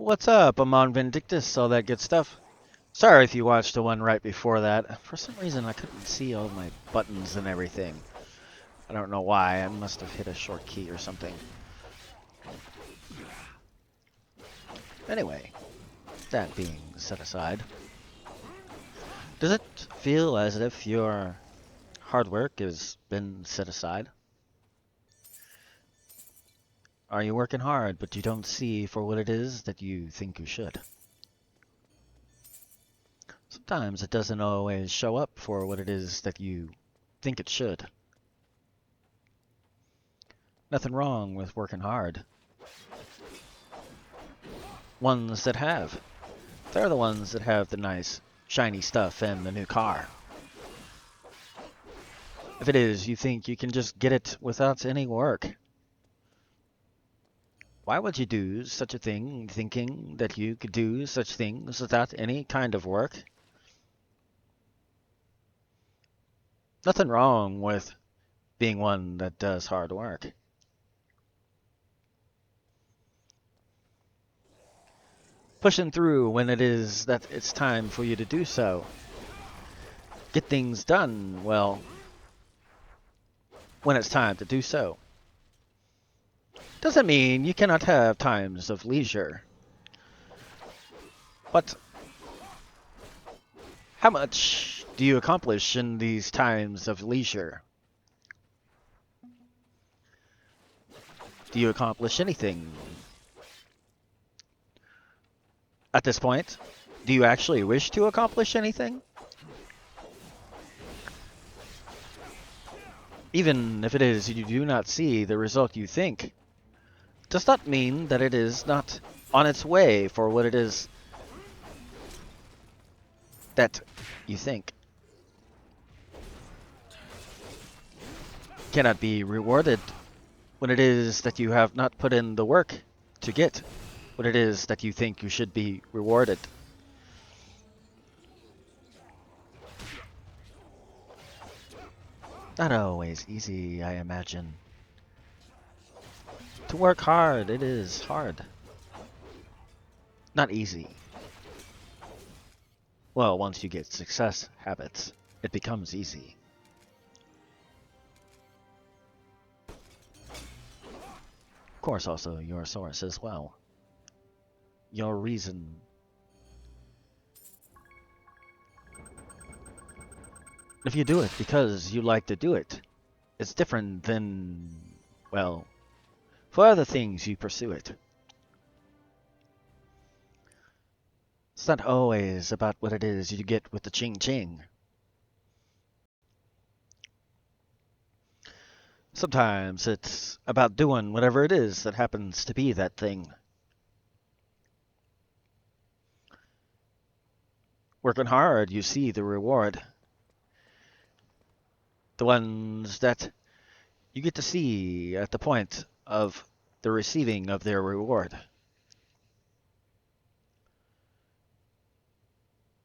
What's up? I'm on Vindictus, all that good stuff. Sorry if you watched the one right before that. For some reason, I couldn't see all my buttons and everything. I don't know why. I must have hit a short key or something. Anyway, that being set aside, does it feel as if your hard work has been set aside? Are you working hard, but you don't see for what it is that you think you should? Sometimes it doesn't always show up for what it is that you think it should. Nothing wrong with working hard. Ones that have. They're the ones that have the nice, shiny stuff and the new car. If it is, you think you can just get it without any work. Why would you do such a thing thinking that you could do such things without any kind of work? Nothing wrong with being one that does hard work. Pushing through when it is that it's time for you to do so. Get things done, well, when it's time to do so. Doesn't mean you cannot have times of leisure. But how much do you accomplish in these times of leisure? Do you accomplish anything? At this point, do you actually wish to accomplish anything? Even if it is you do not see the result you think, does not mean that it is not on its way for what it is that you think. Cannot be rewarded when it is that you have not put in the work to get what it is that you think you should be rewarded. Not always easy, I imagine. To work hard, it is hard. Not easy. Well, once you get success habits, it becomes easy. Of course, also your source as well. Your reason. If you do it because you like to do it, it's different than, well, for other things you pursue it. It's not always about what it is you get with the ching-ching. Sometimes it's about doing whatever it is that happens to be that thing. Working hard, you see the reward. The ones that you get to see at the point of the receiving of their reward.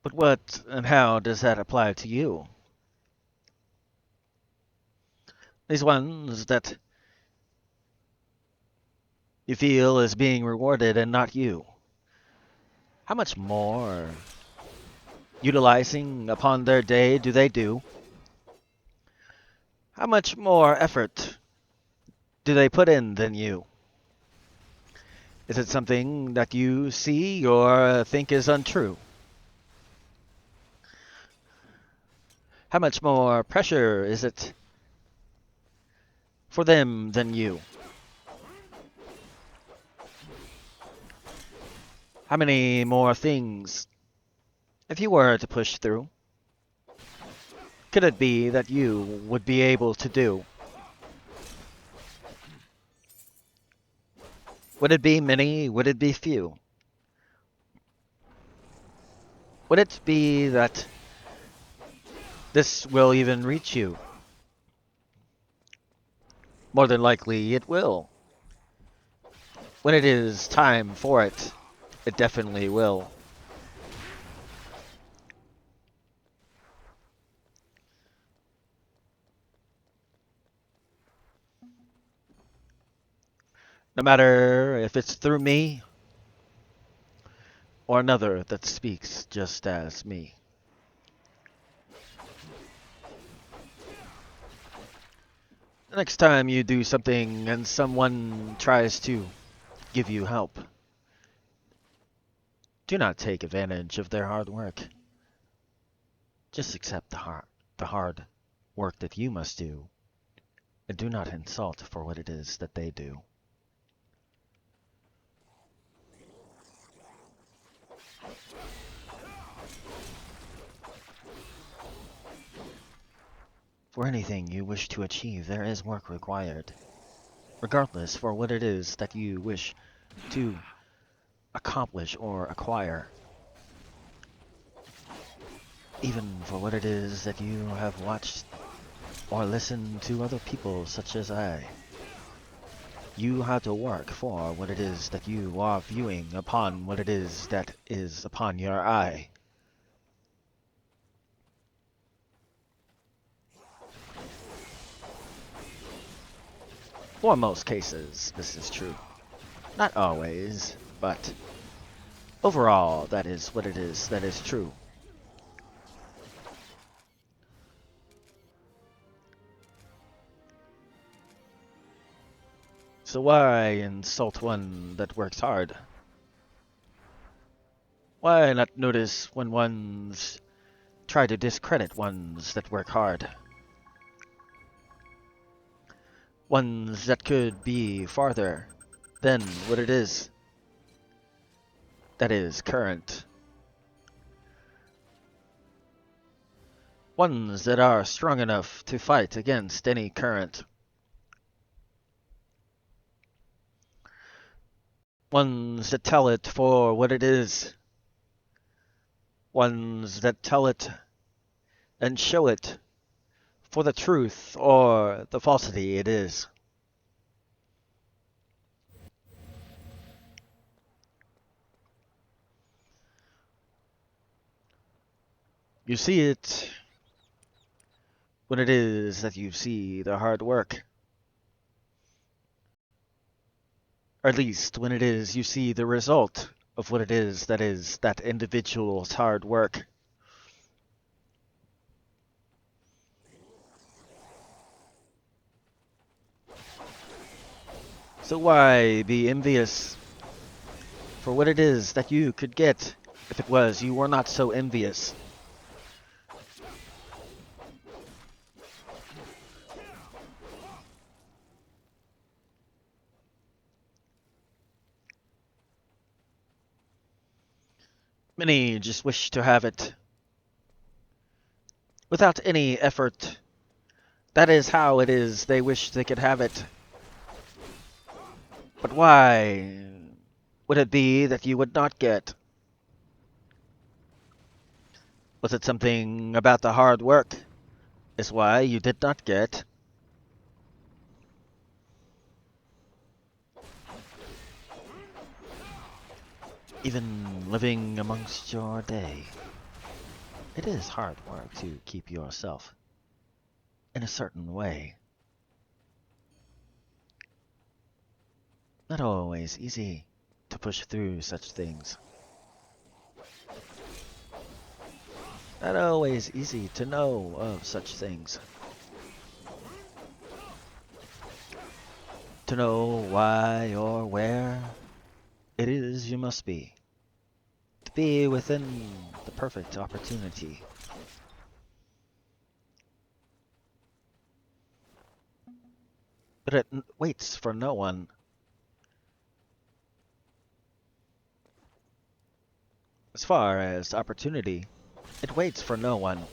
But what and how does that apply to you? These ones that you feel is being rewarded and not you. How much more utilizing upon their day do they do? How much more effort do they put in than you? Is it something that you see or think is untrue? How much more pressure is it for them than you? How many more things, if you were to push through, could it be that you would be able to do? Would it be many? Would it be few? Would it be that this will even reach you? More than likely it will. When it is time for it, it definitely will. No matter if it's through me or another that speaks just as me. The next time you do something and someone tries to give you help, do not take advantage of their hard work. Just accept the hard work that you must do, and do not insult for what it is that they do. For anything you wish to achieve, there is work required. Regardless for what it is that you wish to accomplish or acquire. Even for what it is that you have watched or listened to other people such as I. You have to work for what it is that you are viewing upon what it is that is upon your eye. For most cases, this is true. Not always, but overall, that is what it is that is true. So why insult one that works hard? Why not notice when ones try to discredit ones that work hard? Ones that could be farther than what it is that is current. Ones that are strong enough to fight against any current. Ones that tell it for what it is. Ones that tell it and show it for the truth or the falsity it is. You see it when it is that you see the hard work. Or at least when it is you see the result of what it is that individual's hard work. So why be envious for what it is that you could get if it was you were not so envious? Many just wish to have it without any effort. That is how it is they wish they could have it. But why would it be that you would not get? Was it something about the hard work is why you did not get? Even living amongst your day, it is hard work to keep yourself in a certain way. Not always easy to push through such things. Not always easy to know of such things. To know why or where it is you must be. To be within the perfect opportunity. But it waits for no one. As far as opportunity, it waits for no one.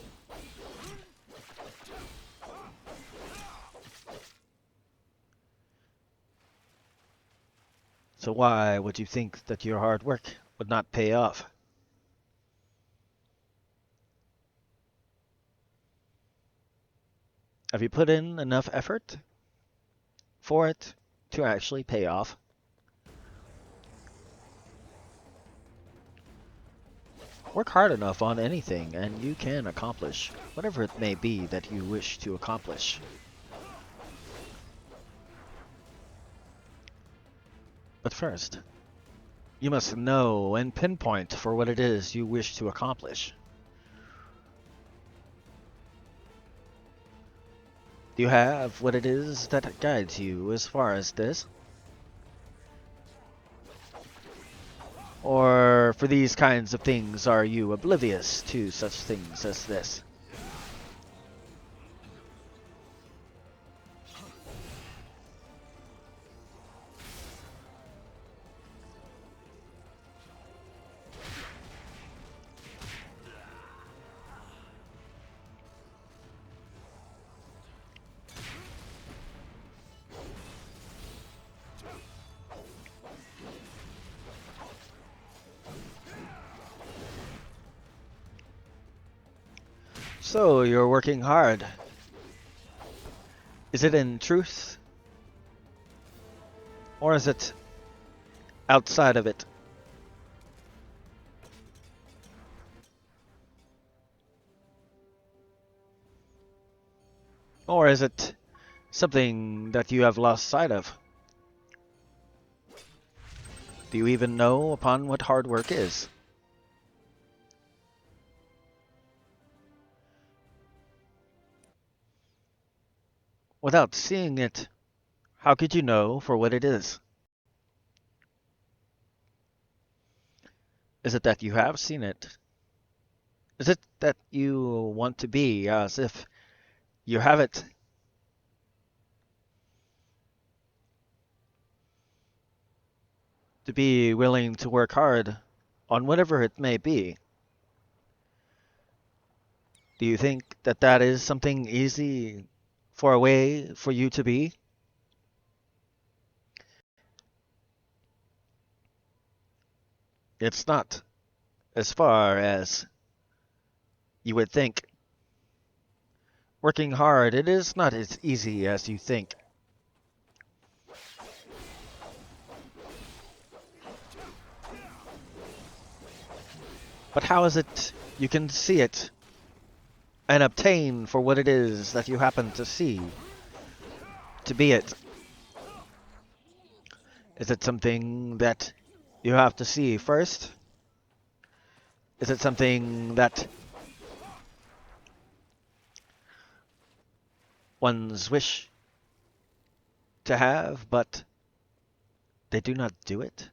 So why would you think that your hard work would not pay off? Have you put in enough effort for it to actually pay off? Work hard enough on anything and you can accomplish whatever it may be that you wish to accomplish. But first, You must know and pinpoint for what it is you wish to accomplish. Do you have what it is that guides you as far as this? Or for these kinds of things, are you oblivious to such things as this? So, you're working hard. Is it in truth? Or is it outside of it? Or is it something that you have lost sight of? Do you even know upon what hard work is? Without seeing it, how could you know for what it is? Is it that you have seen it? Is it that you want to be as if you have it? To be willing to work hard on whatever it may be? Do you think that that is something easy for a way for you to be? It's not, as far as you would think. Working hard, it is not as easy as you think. But how is it you can see it and obtain for what it is that you happen to see, to be it? Is it something that you have to see first? Is it something that one's wish to have, but they do not do it?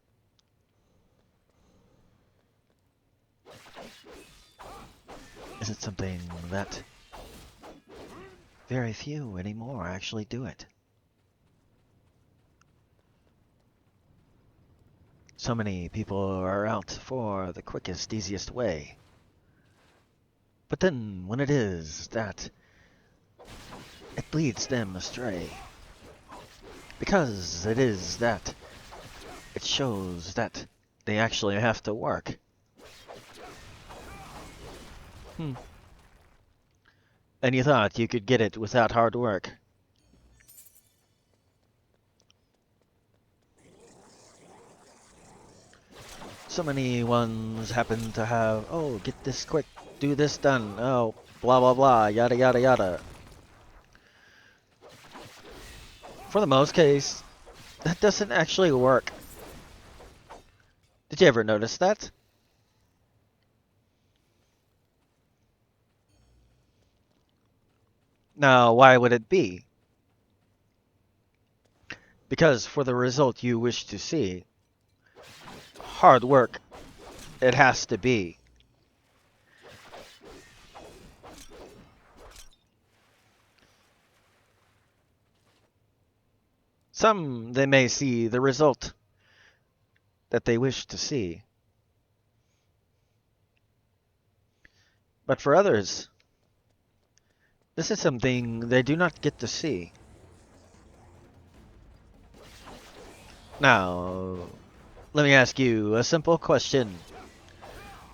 Is it something that very few anymore actually do it? So many people are out for the quickest, easiest way. But then, when it is that it leads them astray, because it is that it shows that they actually have to work. And you thought you could get it without hard work. So many ones happen to have, oh, get this quick, do this done, oh, blah blah blah, yada yada yada. For the most case, that doesn't actually work. Did you ever notice that? Now, why would it be? Because for the result you wish to see, hard work, it has to be. Some, they may see the result that they wish to see. But for others, this is something they do not get to see. Now, let me ask you a simple question.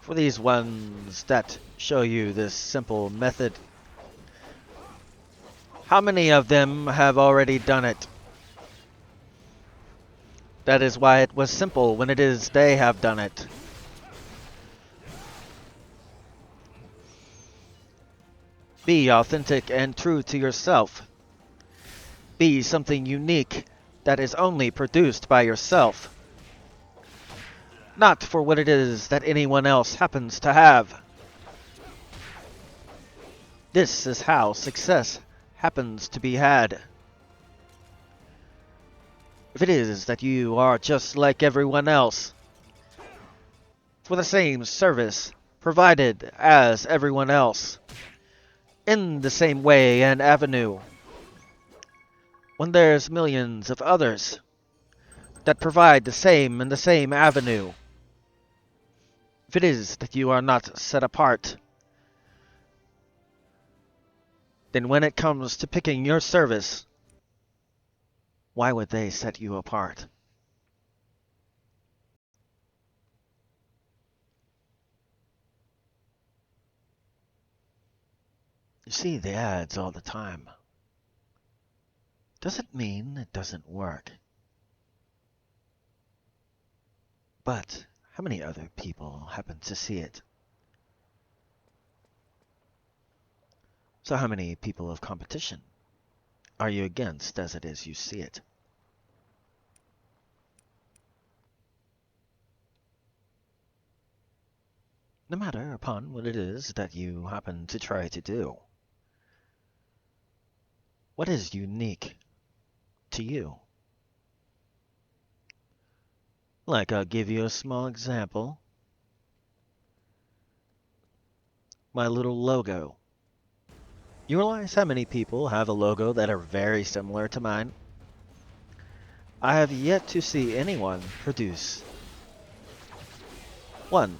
For these ones that show you this simple method, how many of them have already done it? That is why it was simple when it is they have done it. Be authentic and true to yourself. Be something unique that is only produced by yourself. not for what it is that anyone else happens to have. This is how success happens to be had. If it is that you are just like everyone else, for the same service provided as everyone else, in the same way and avenue, when there's millions of others that provide the same and the same avenue, if it is that you are not set apart, then when it comes to picking your service, why would they set you apart? You see the ads all the time. Doesn't mean it doesn't work. But how many other people happen to see it? So how many people of competition are you against as it is you see it? No matter upon what it is that you happen to try to do, what is unique to you? Like, I'll give you a small example. My little logo. You realize how many people have a logo that are very similar to mine? I have yet to see anyone produce one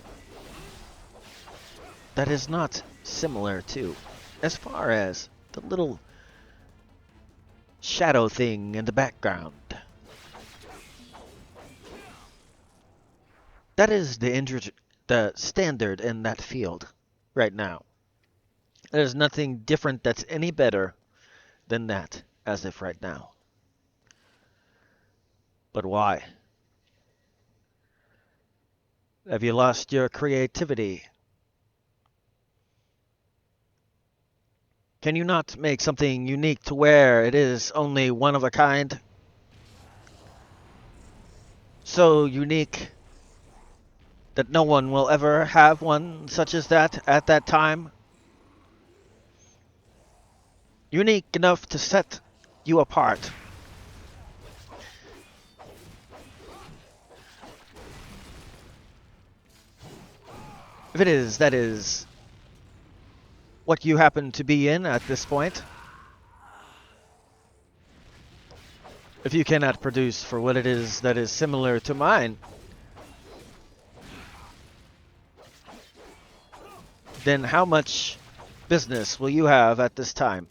that is not similar to, as far as the little shadow thing in the background. That is the standard in that field right now. There's nothing different that's any better than that as of right now. But why? Have you lost your creativity? Can you not make something unique to where it is only one of a kind? So unique that no one will ever have one such as that at that time? Unique enough to set you apart. If it is, that is what you happen to be in at this point. If you cannot produce for what it is that is similar to mine, then how much business will you have at this time?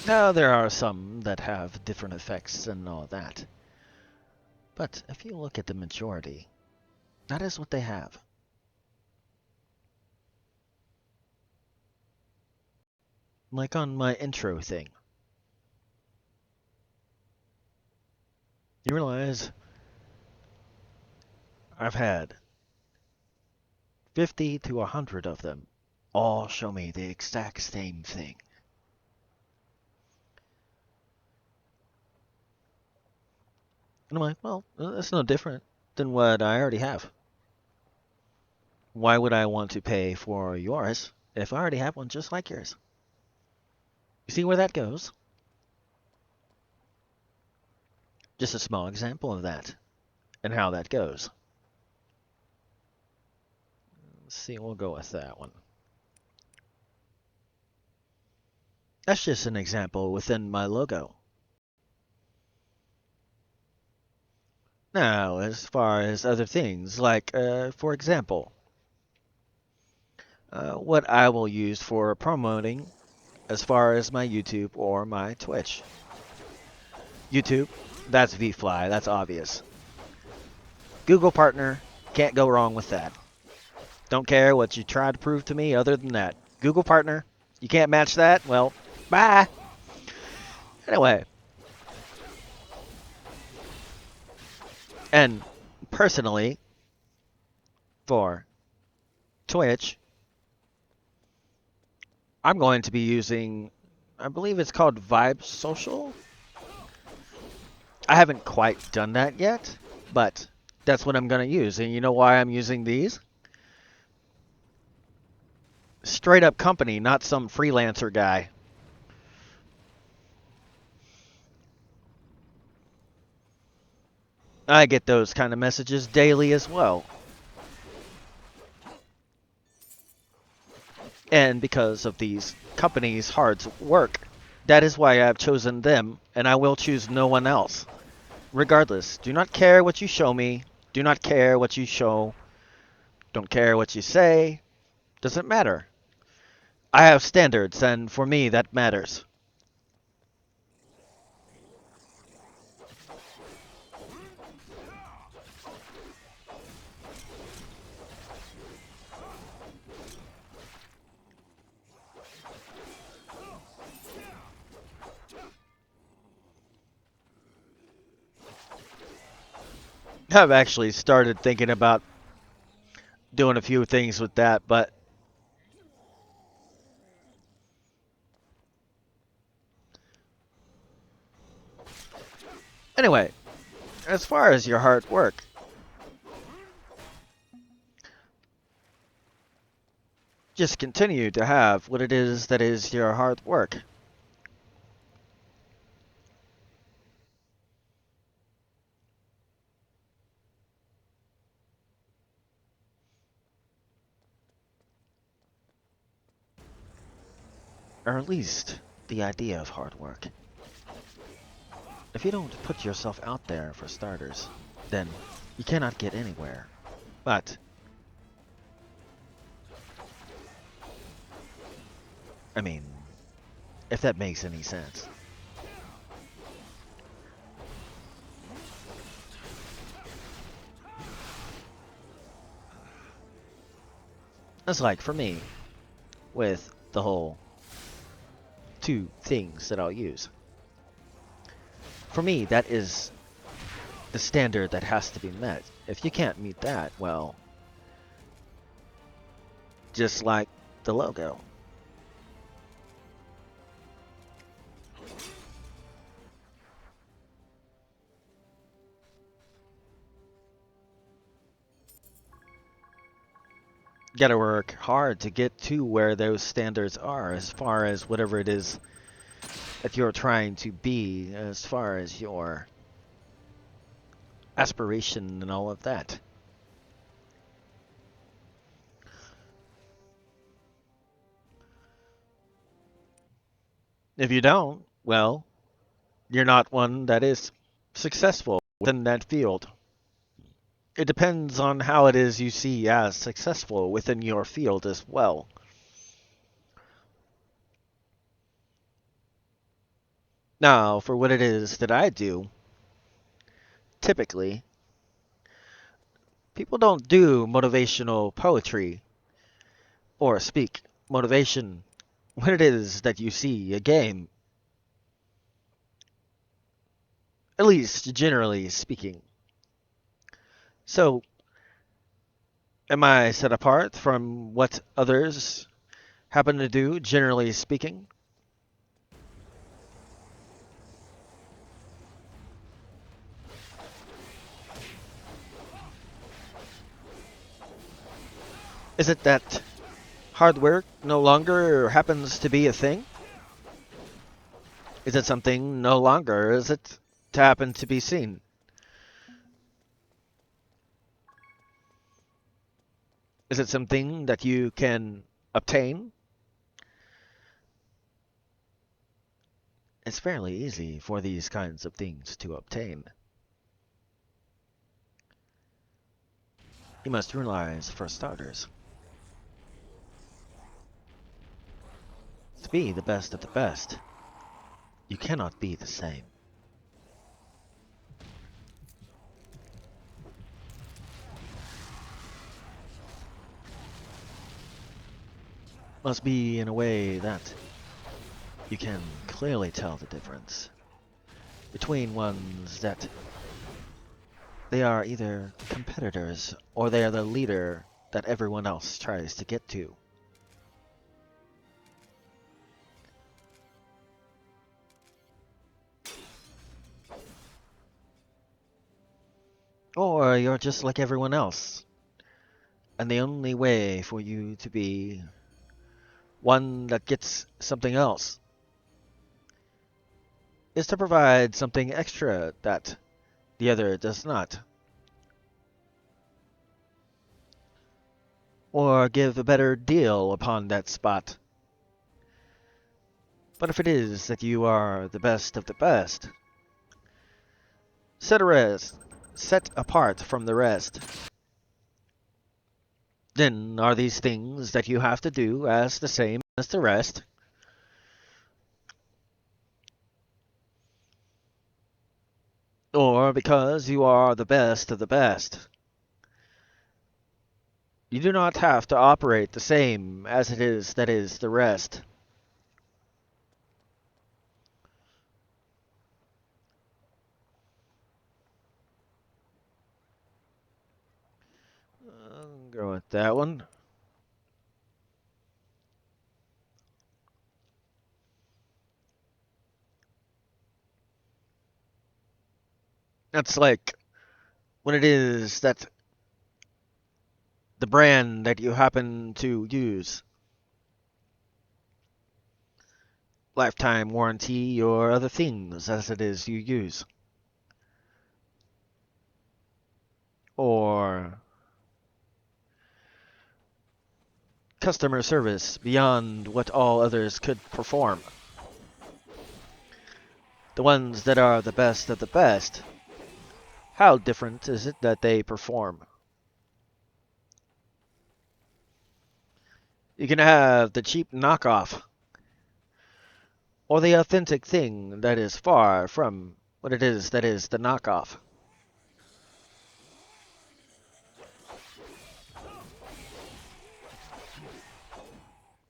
Now, there are some that have different effects and all that. But if you look at the majority, that is what they have. Like on my intro thing. You realize I've had 50 to 100 of them all show me the exact same thing. And I'm like, well, that's no different than what I already have. Why would I want to pay for yours if I already have one just like yours? You see where that goes? Just a small example of that and how that goes. Let's see, we'll go with that one. That's just an example within my logo. Now, as far as other things, like, for example, what I will use for promoting as far as my YouTube or my Twitch. YouTube, that's VFly, that's obvious. Google Partner, can't go wrong with that. Don't care what you try to prove to me other than that. Google Partner, you can't match that? Well, bye! Anyway, And personally, for Twitch, I'm going to be using, I believe it's called Vibe Social. I haven't quite done that yet, but that's what I'm going to use. And you know why I'm using these? Straight up company, not some freelancer guy. I get those kind of messages daily as well. And because of these companies' hard work, that is why I've chosen them, and I will choose no one else. Regardless, do not care what you show me, do not care what you show, don't care what you say, doesn't matter. I have standards, and for me, that matters. I've actually started thinking about doing a few things with that, but anyway, as far as your hard work, just continue to have what it is that is your hard work. Or at least the idea of hard work. If you don't put yourself out there for starters, then you cannot get anywhere. But, I mean, if that makes any sense. That's like for me, with the whole two things that I'll use. For me, that is the standard that has to be met. If you can't meet that, well, just like the logo. Gotta work hard to get to where those standards are as far as whatever it is that you're trying to be, as far as your aspiration and all of that. If you don't, well, you're not one that is successful within that field. It depends on how it is you see as successful within your field as well. Now, for what it is that I do, typically, people don't do motivational poetry or speak motivation when it is that you see a game. At least, generally speaking. So, am I set apart from what others happen to do, generally speaking? Is it that hard work no longer happens to be a thing? Is it something no longer is it to happen to be seen? Is it something that you can obtain? It's fairly easy for these kinds of things to obtain. You must realize, for starters, to be the best of the best, you cannot be the same. Must be in a way that you can clearly tell the difference between ones that They are either competitors or they are the leader that everyone else tries to get to. Or you're just like everyone else. And the only way for you to be one that gets something else is to provide something extra that the other does not. Or give a better deal upon that spot. But if it is that you are the best of the best, set apart from the rest, then are these things that you have to do as the same as the rest? Or because you are the best of the best, you do not have to operate the same as it is that is the rest. I'll go with that one. That's like when it is that the brand that you happen to use, lifetime warranty or other things as it is you use, or customer service beyond what all others could perform. The ones that are the best of the best, how different is it that they perform? You can have the cheap knockoff, or the authentic thing that is far from what it is that is the knockoff.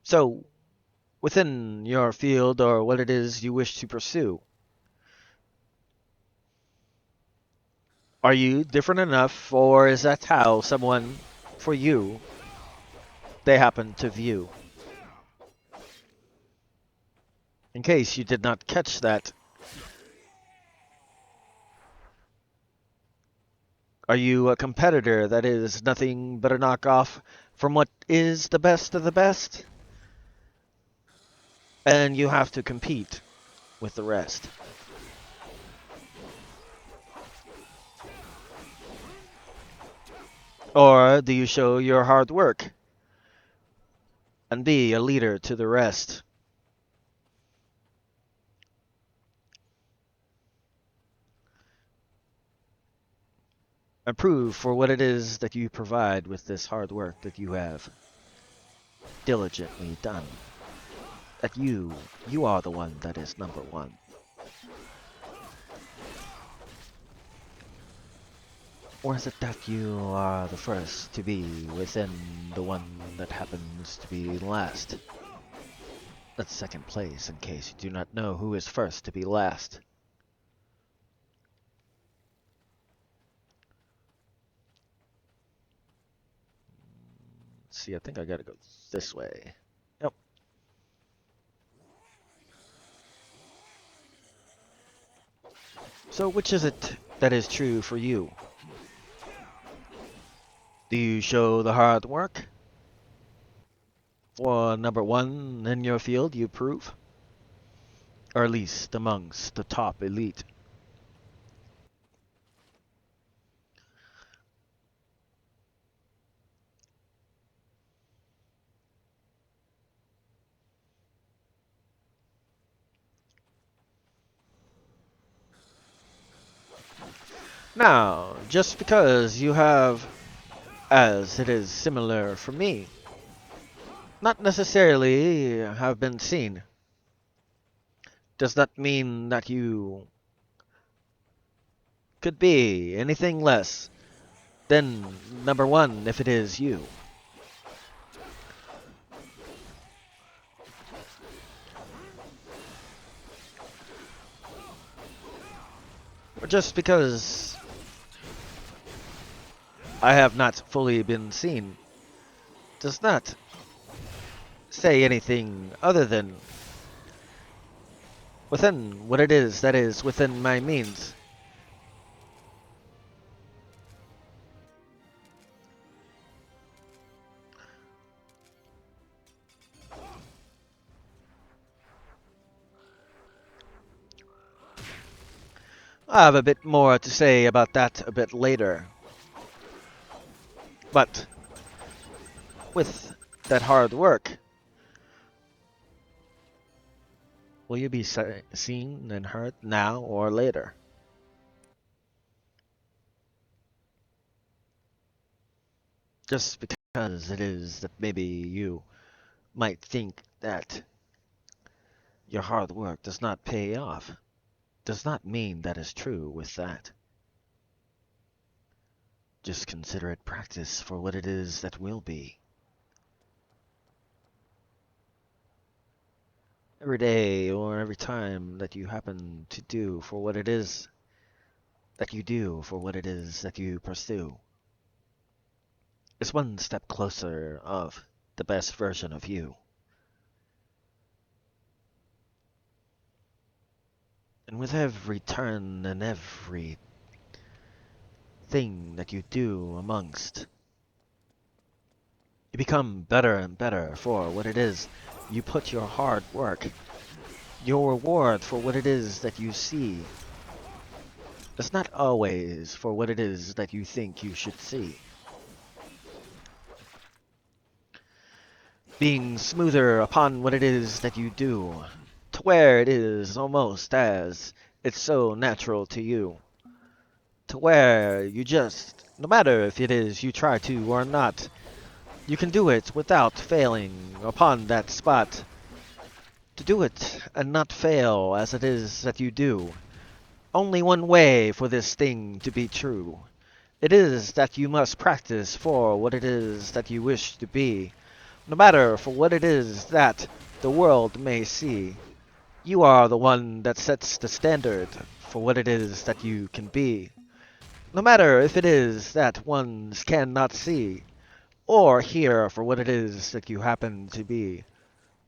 So, within your field or what it is you wish to pursue, are you different enough, or is that how someone, for you, they happen to view? In case you did not catch that, are you a competitor that is nothing but a knockoff from what is the best of the best? And you have to compete with the rest. Or do you show your hard work and be a leader to the rest? And prove for what it is that you provide with this hard work that you have diligently done. That you are the one that is number one. Or is it that you are the first to be within the one that happens to be last? That's second place in case you do not know who is first to be last. Let's see, I think I gotta go this way. Yep. So which is it that is true for you? Do you show the hard work? For number one in your field you prove? Or at least amongst the top elite? Now, just because you have, as it is similar for me, not necessarily have been seen, does that mean that you could be anything less than number one if it is you? Or just because I have not fully been seen does not say anything other than within what it is that is within my means. I have a bit more to say about that a bit later. But with that hard work, will you be seen and heard now or later? Just because it is that maybe you might think that your hard work does not pay off, does not mean that is true with that. Just consider it practice for what it is that will be. Every day or every time that you happen to do for what it is that you do, for what it is that you pursue, is one step closer of the best version of you. And with every turn and every thing that you do amongst, you become better and better for what it is you put your hard work. Your reward for what it is that you see is not always for what it is that you think you should see. Being smoother upon what it is that you do, to where it is almost as it's so natural to you. To where you just, no matter if it is you try to or not, you can do it without failing upon that spot. To do it and not fail as it is that you do. Only one way for this thing to be true. It is that you must practice for what it is that you wish to be. No matter for what it is that the world may see. You are the one that sets the standard for what it is that you can be. No matter if it is that ones cannot see or hear for what it is that you happen to be.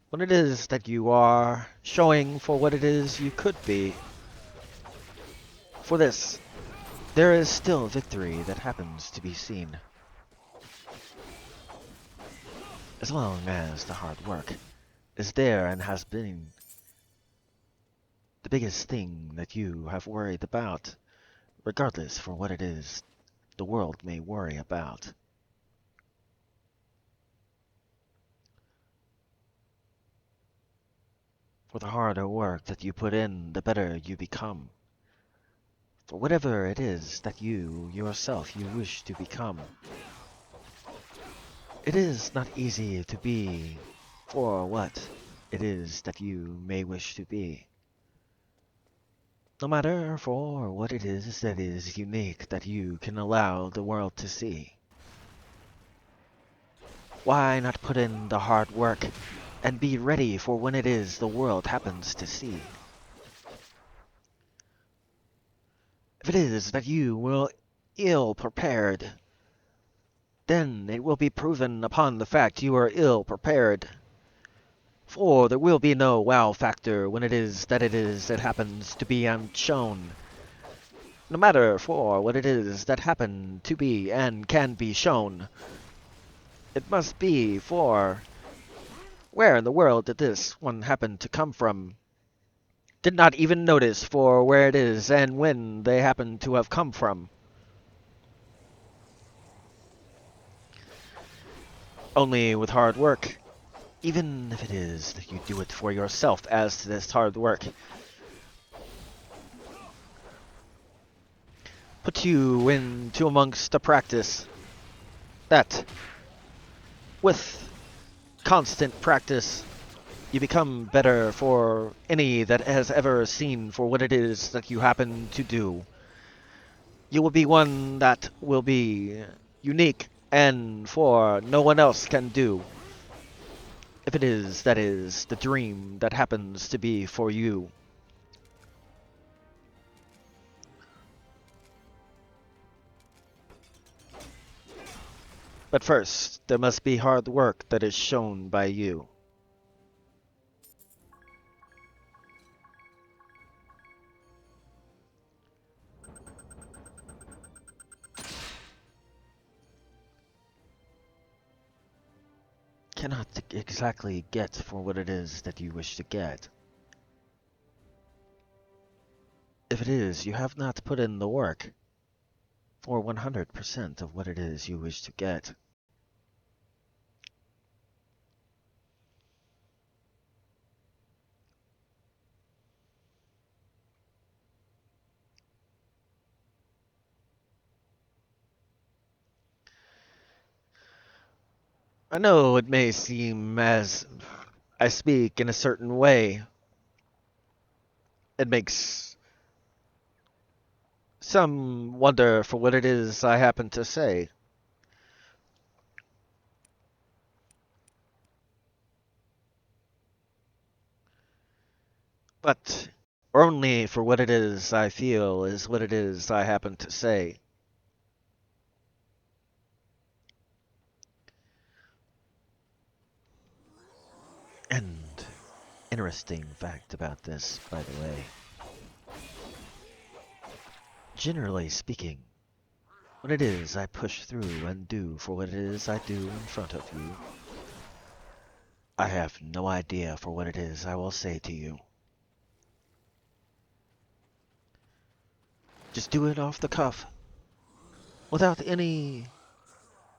What it is that you are, showing for what it is you could be. For this, there is still victory that happens to be seen. As long as the hard work is there and has been the biggest thing that you have worried about, regardless for what it is the world may worry about. For the harder work that you put in, the better you become. For whatever it is that you, yourself, you wish to become. It is not easy to be for what it is that you may wish to be. No matter for what it is that is unique that you can allow the world to see. Why not put in the hard work and be ready for when it is the world happens to see? If it is that you will ill prepared, then it will be proven upon the fact you are ill prepared. For there will be no wow factor when it is that happens to be unshown. No matter for what it is that happen to be and can be shown. It must be for where in the world did this one happen to come from? Did not even notice for where it is and when they happen to have come from. Only with hard work, even if it is that you do it for yourself as to this hard work, put you into amongst a practice that, with constant practice, you become better for any that has ever seen for what it is that you happen to do. You will be one that will be unique and for no one else can do. If it is that is the dream that happens to be for you. But first, there must be hard work that is shown by you. Cannot exactly get for what it is that you wish to get. If it is, you have not put in the work for 100% of what it is you wish to get. I know it may seem as I speak in a certain way. It makes some wonder for what it is I happen to say. But only for what it is I feel is what it is I happen to say. And interesting fact about this, by the way. Generally speaking, what it is I push through and do for what it is I do in front of you, I have no idea for what it is I will say to you. Just do it off the cuff, without any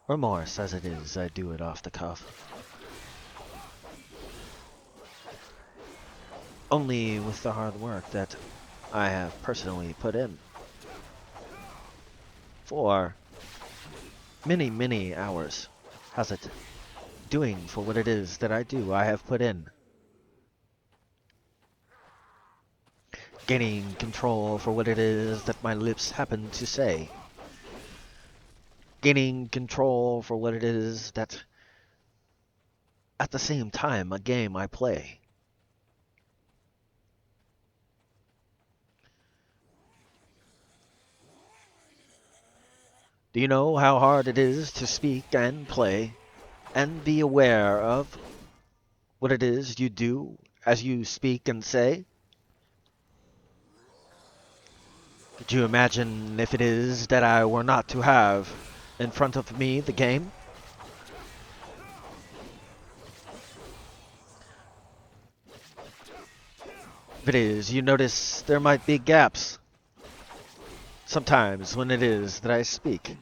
remorse as it is I do it off the cuff. Only with the hard work that I have personally put in. For many, many hours has it doing for what it is that I do I have put in. Gaining control for what it is that my lips happen to say. Gaining control for what it is that at the same time a game I play. Do you know how hard it is to speak and play and be aware of what it is you do as you speak and say? Could you imagine if it is that I were not to have in front of me the game? If it is, you notice there might be gaps. Sometimes when it is that I speak.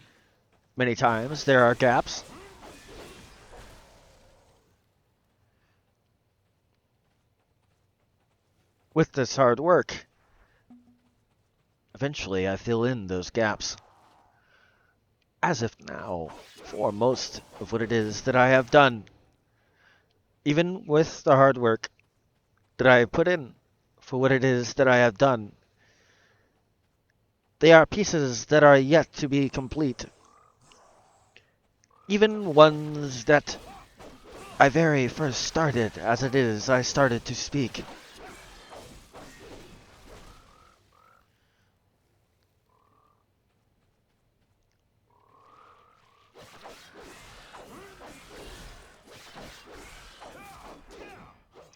Many times there are gaps. With this hard work, eventually I fill in those gaps. As if now, for most of what it is that I have done, even with the hard work that I put in for what it is that I have done, they are pieces that are yet to be complete. Even ones that I very first started as it is I started to speak.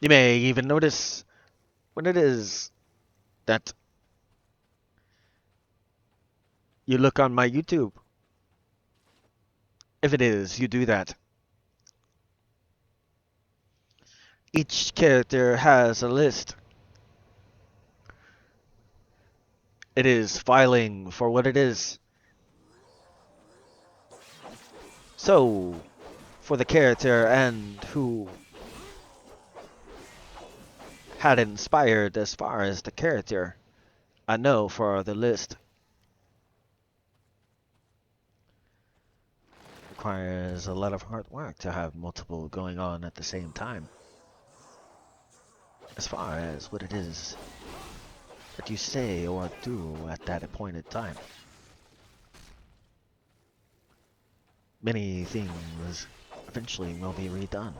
You may even notice when it is that you look on my YouTube. If it is, you do that. Each character has a list. It is filing for what it is. So, for the character and who had inspired as far as the character, I know for the list. Requires a lot of hard work to have multiple going on at the same time. As far as what it is that you say or do at that appointed time. Many things eventually will be redone.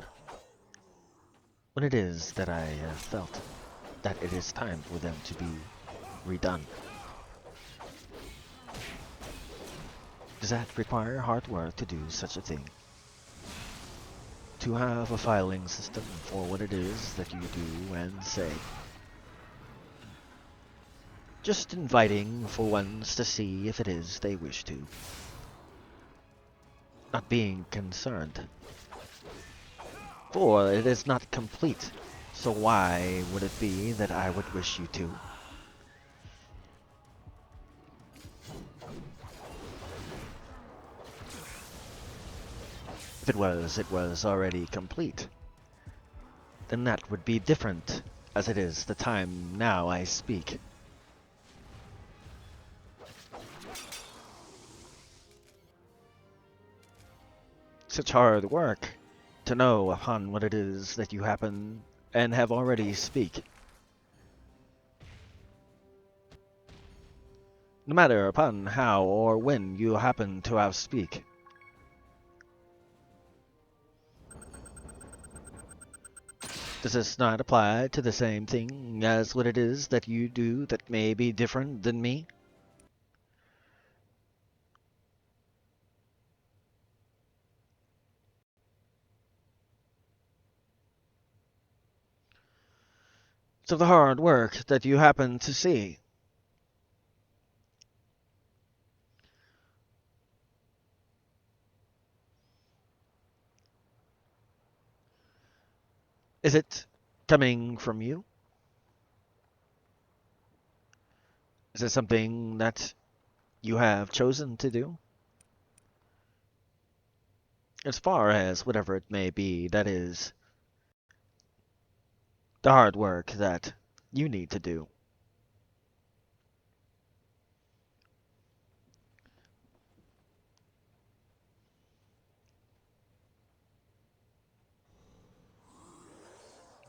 When it is that I have felt that it is time for them to be redone. Does that require hard work to do such a thing? To have a filing system for what it is that you do and say. Just inviting for ones to see if it is they wish to. Not being concerned. For it is not complete, so why would it be that I would wish you to? If it was already complete. Then that would be different, as it is the time now I speak. Such hard work to know upon what it is that you happen and have already speak. No matter upon how or when you happen to have speak. Does this not apply to the same thing as what it is that you do that may be different than me? So the hard work that you happen to see. Is it coming from you? Is it something that you have chosen to do? As far as whatever it may be, that is the hard work that you need to do.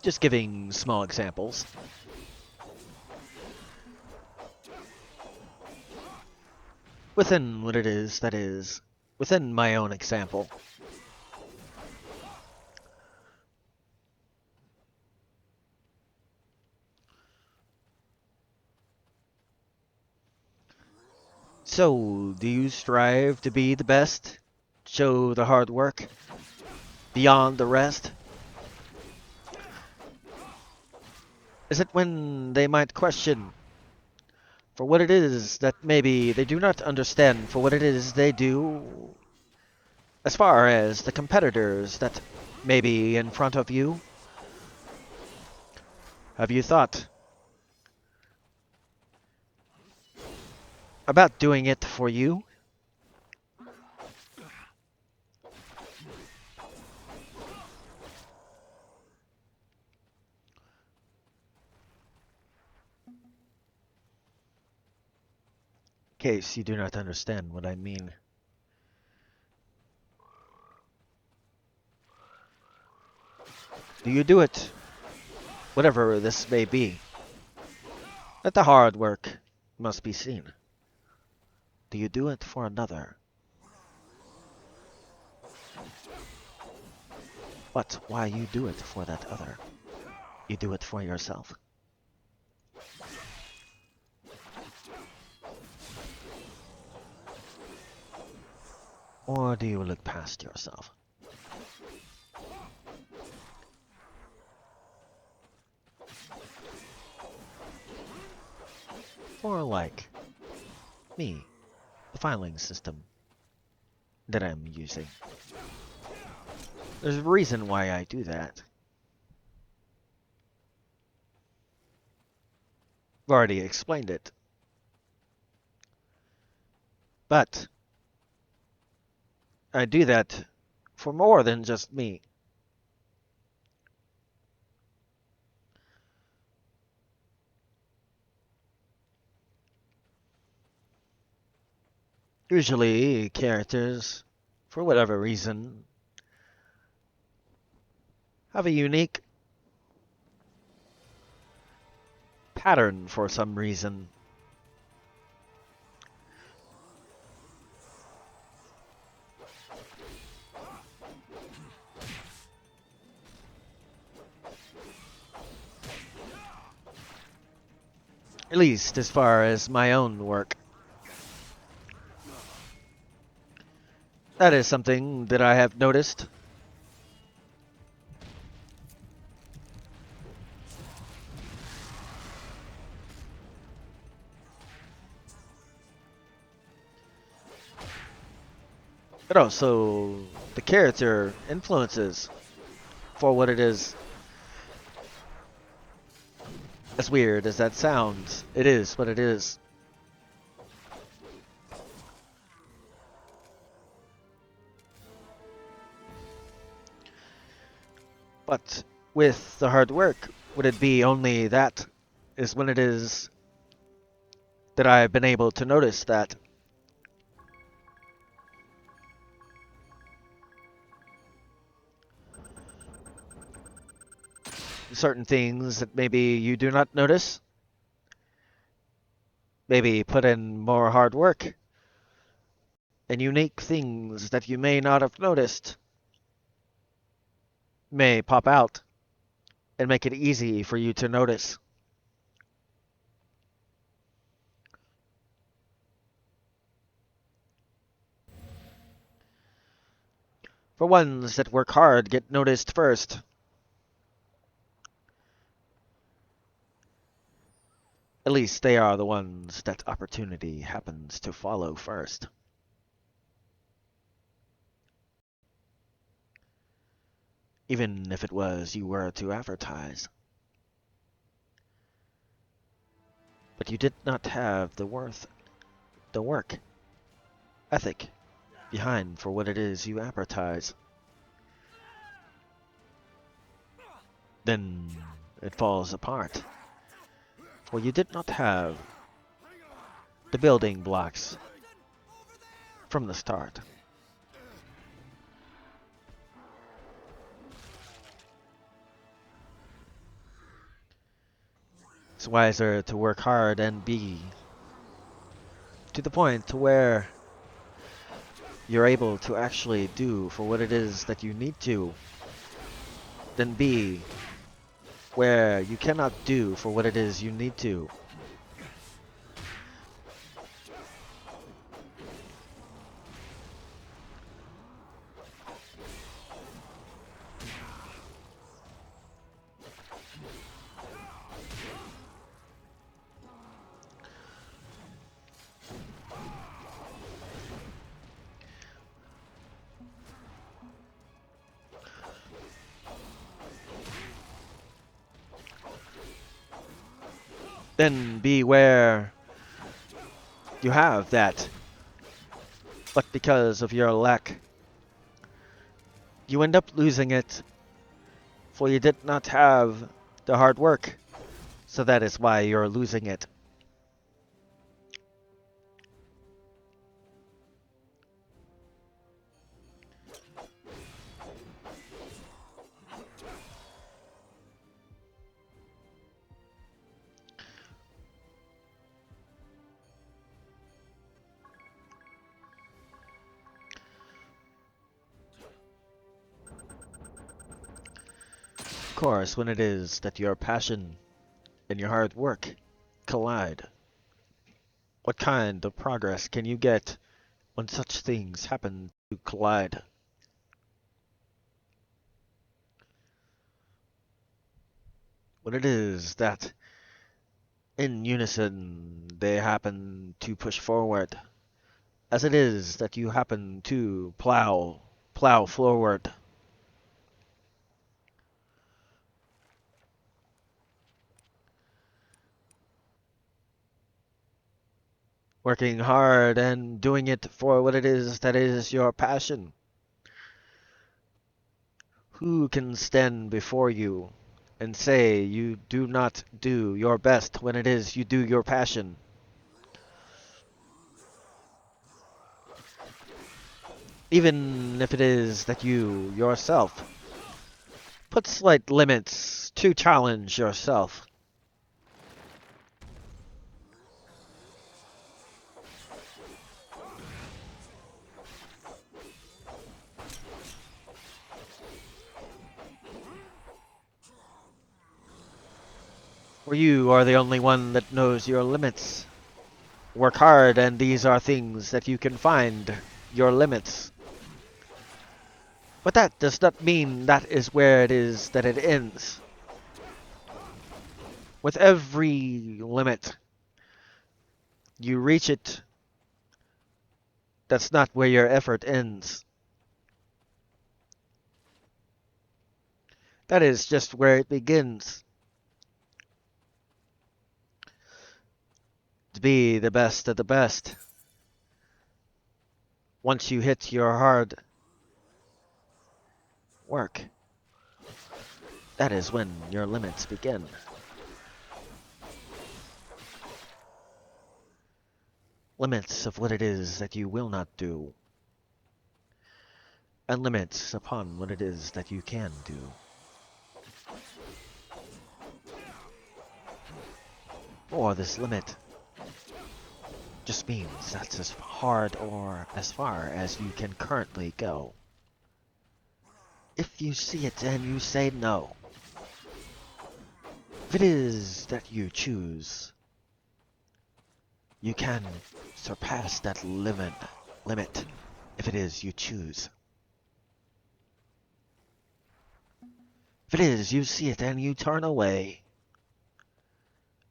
Just giving small examples. Within what it is that is within my own example. So, do you strive to be the best? Show the hard work? Beyond the rest? Is it when they might question for what it is that maybe they do not understand for what it is they do? As far as the competitors that may be in front of you? Have you thought about doing it for you? In case you do not understand what I mean. Do you do it, whatever this may be? That the hard work must be seen. Do you do it for another? But why you do it for that other? You do it for yourself. Or do you look past yourself? Or like me, the filing system that I'm using. There's a reason why I do that. I've already explained it. But I do that for more than just me. Usually, characters, for whatever reason, have a unique pattern for some reason. At least as far as my own work. That is something that I have noticed. But also the character influences for what it is. As weird as that sounds, it is what it is. But with the hard work, would it be only that is when it is that I've been able to notice that certain things that maybe you do not notice, maybe put in more hard work, and unique things that you may not have noticed may pop out and make it easy for you to notice. For ones that work hard get noticed first. At least they are the ones that opportunity happens to follow first. Even if it was you were to advertise. But you did not have the work, ethic behind for what it is you advertise. Then it falls apart. For you did not have the building blocks from the start. It's wiser to work hard and be to the point to where you're able to actually do for what it is that you need to, than be where you cannot do for what it is you need to. Then be where you have that, but because of your lack, you end up losing it, for you did not have the hard work, so that is why you're losing it. Of course, when it is that your passion and your hard work collide, what kind of progress can you get when such things happen to collide? When it is that in unison they happen to push forward, as it is that you happen to plow forward. Working hard and doing it for what it is that is your passion. Who can stand before you and say you do not do your best when it is you do your passion? Even if it is that you yourself put slight limits to challenge yourself. For you are the only one that knows your limits. Work hard, and these are things that you can find your limits. But that does not mean that is where it is that it ends. With every limit, you reach it. That's not where your effort ends. That is just where it begins. To be the best of the best. Once you hit your hard work, that is when your limits begin. Limits of what it is that you will not do. And limits upon what it is that you can do. Or this limit just means that's as hard or as far as you can currently go. If you see it and you say no, if it is that you choose, you can surpass that limit if it is you choose. If it is you see it and you turn away,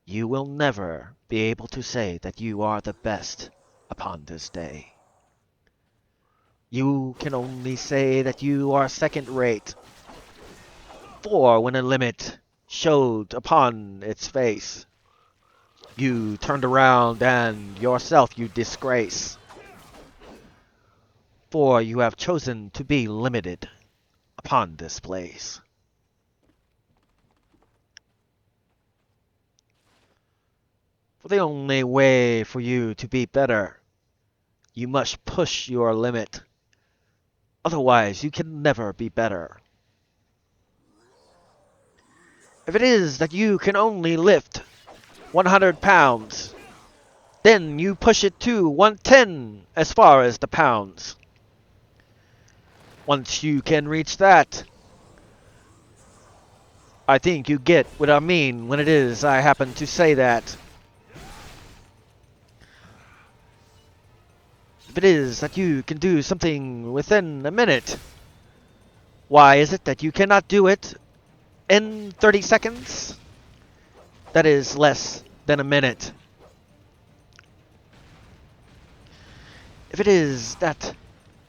you will never be able to say that you are the best upon this day. You can only say that you are second rate. For when a limit showed upon its face, you turned around and yourself you disgrace. For you have chosen to be limited upon this place. For the only way for you to be better, you must push your limit. Otherwise, you can never be better. If it is that you can only lift 100 pounds, then you push it to 110 as far as the pounds. Once you can reach that, I think you get what I mean when it is I happen to say that. If it is that you can do something within a minute, why is it that you cannot do it in 30 seconds? That is less than a minute. If it is that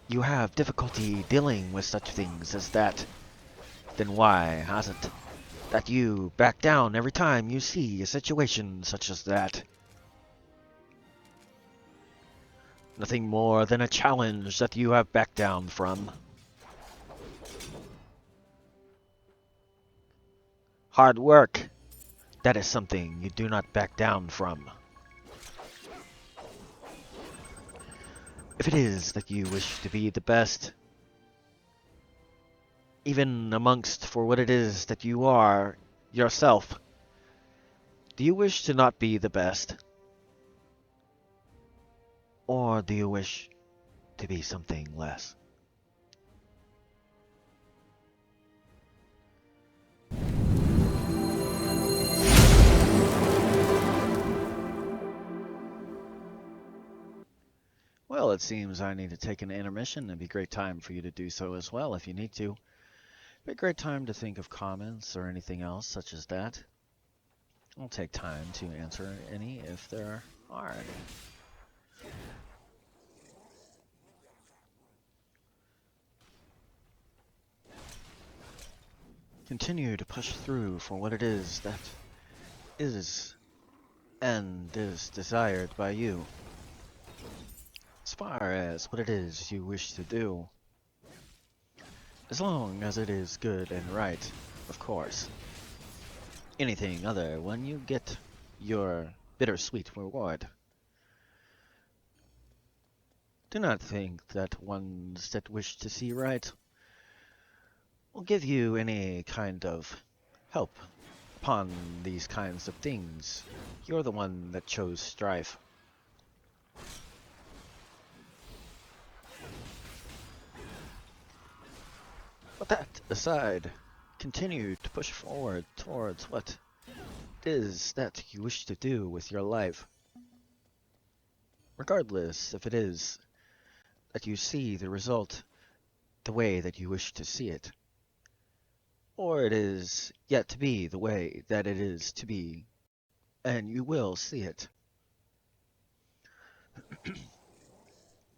you have difficulty dealing with such things as that, then why hasn't that you back down every time you see a situation such as that? Nothing more than a challenge that you have backed down from. Hard work, that is something you do not back down from. If it is that you wish to be the best, even amongst for what it is that you are yourself, do you wish to not be the best? Or do you wish to be something less? Well, it seems I need to take an intermission. It'd be a great time for you to do so as well if you need to. It'd be a great time to think of comments or anything else such as that. I'll take time to answer any if there are any. Continue to push through for what it is that is and is desired by you. As far as what it is you wish to do. As long as it is good and right, of course. Anything other when you get your bittersweet reward. Do not think that ones that wish to see right will give you any kind of help upon these kinds of things. You're the one that chose strife. But that aside, continue to push forward towards what it is that you wish to do with your life. Regardless if it is that you see the result the way that you wish to see it, or it is yet to be the way that it is to be, and you will see it.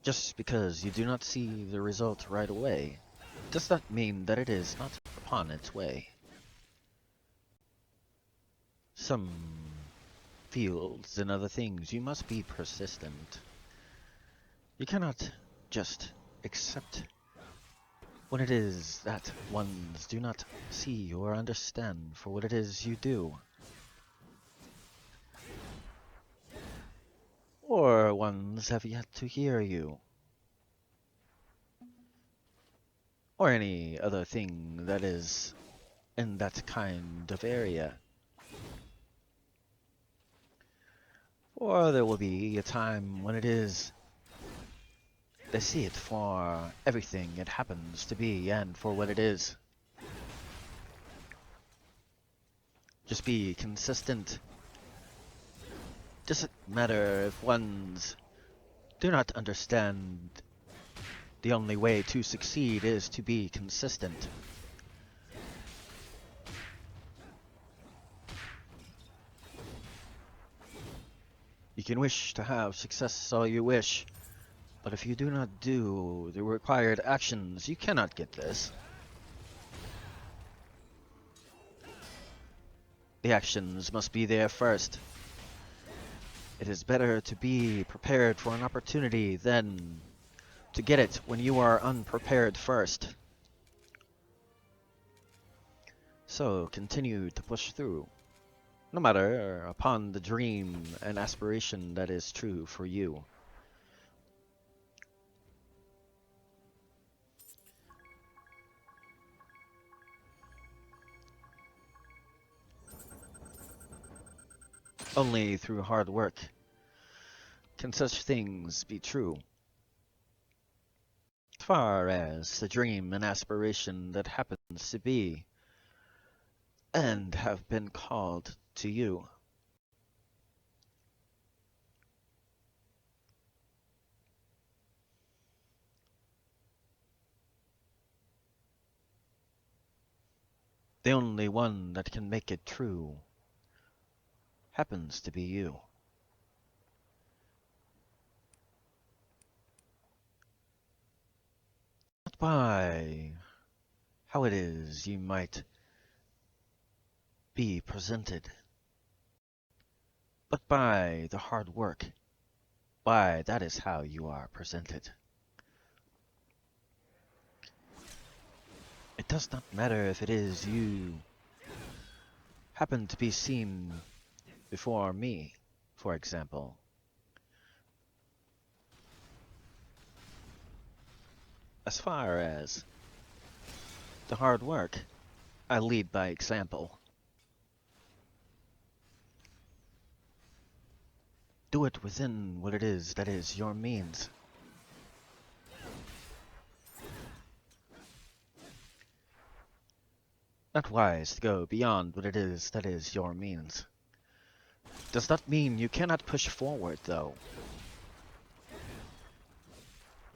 Just because you do not see the result right away, does not mean that it is not upon its way. Some fields and other things, you must be persistent. You cannot just accept when it is that ones do not see or understand for what it is you do. Or ones have yet to hear you. Or any other thing that is in that kind of area. Or there will be a time when it is they see it for everything it happens to be and for what it is. Just be consistent. Doesn't matter if ones do not understand. The only way to succeed is to be consistent. You can wish to have success all you wish, but if you do not do the required actions, you cannot get this. The actions must be there first. It is better to be prepared for an opportunity than to get it when you are unprepared first. So continue to push through, no matter upon the dream and aspiration that is true for you. Only through hard work can such things be true. As far as the dream and aspiration that happens to be and have been called to you. The only one that can make it true happens to be you. Not by how it is you might be presented, but by the hard work. By that is how you are presented. It does not matter if it is you happen to be seen before me, for example. As far as the hard work, I lead by example. Do it within what it is that is your means. Not wise to go beyond what it is that is your means. Does not mean you cannot push forward, though.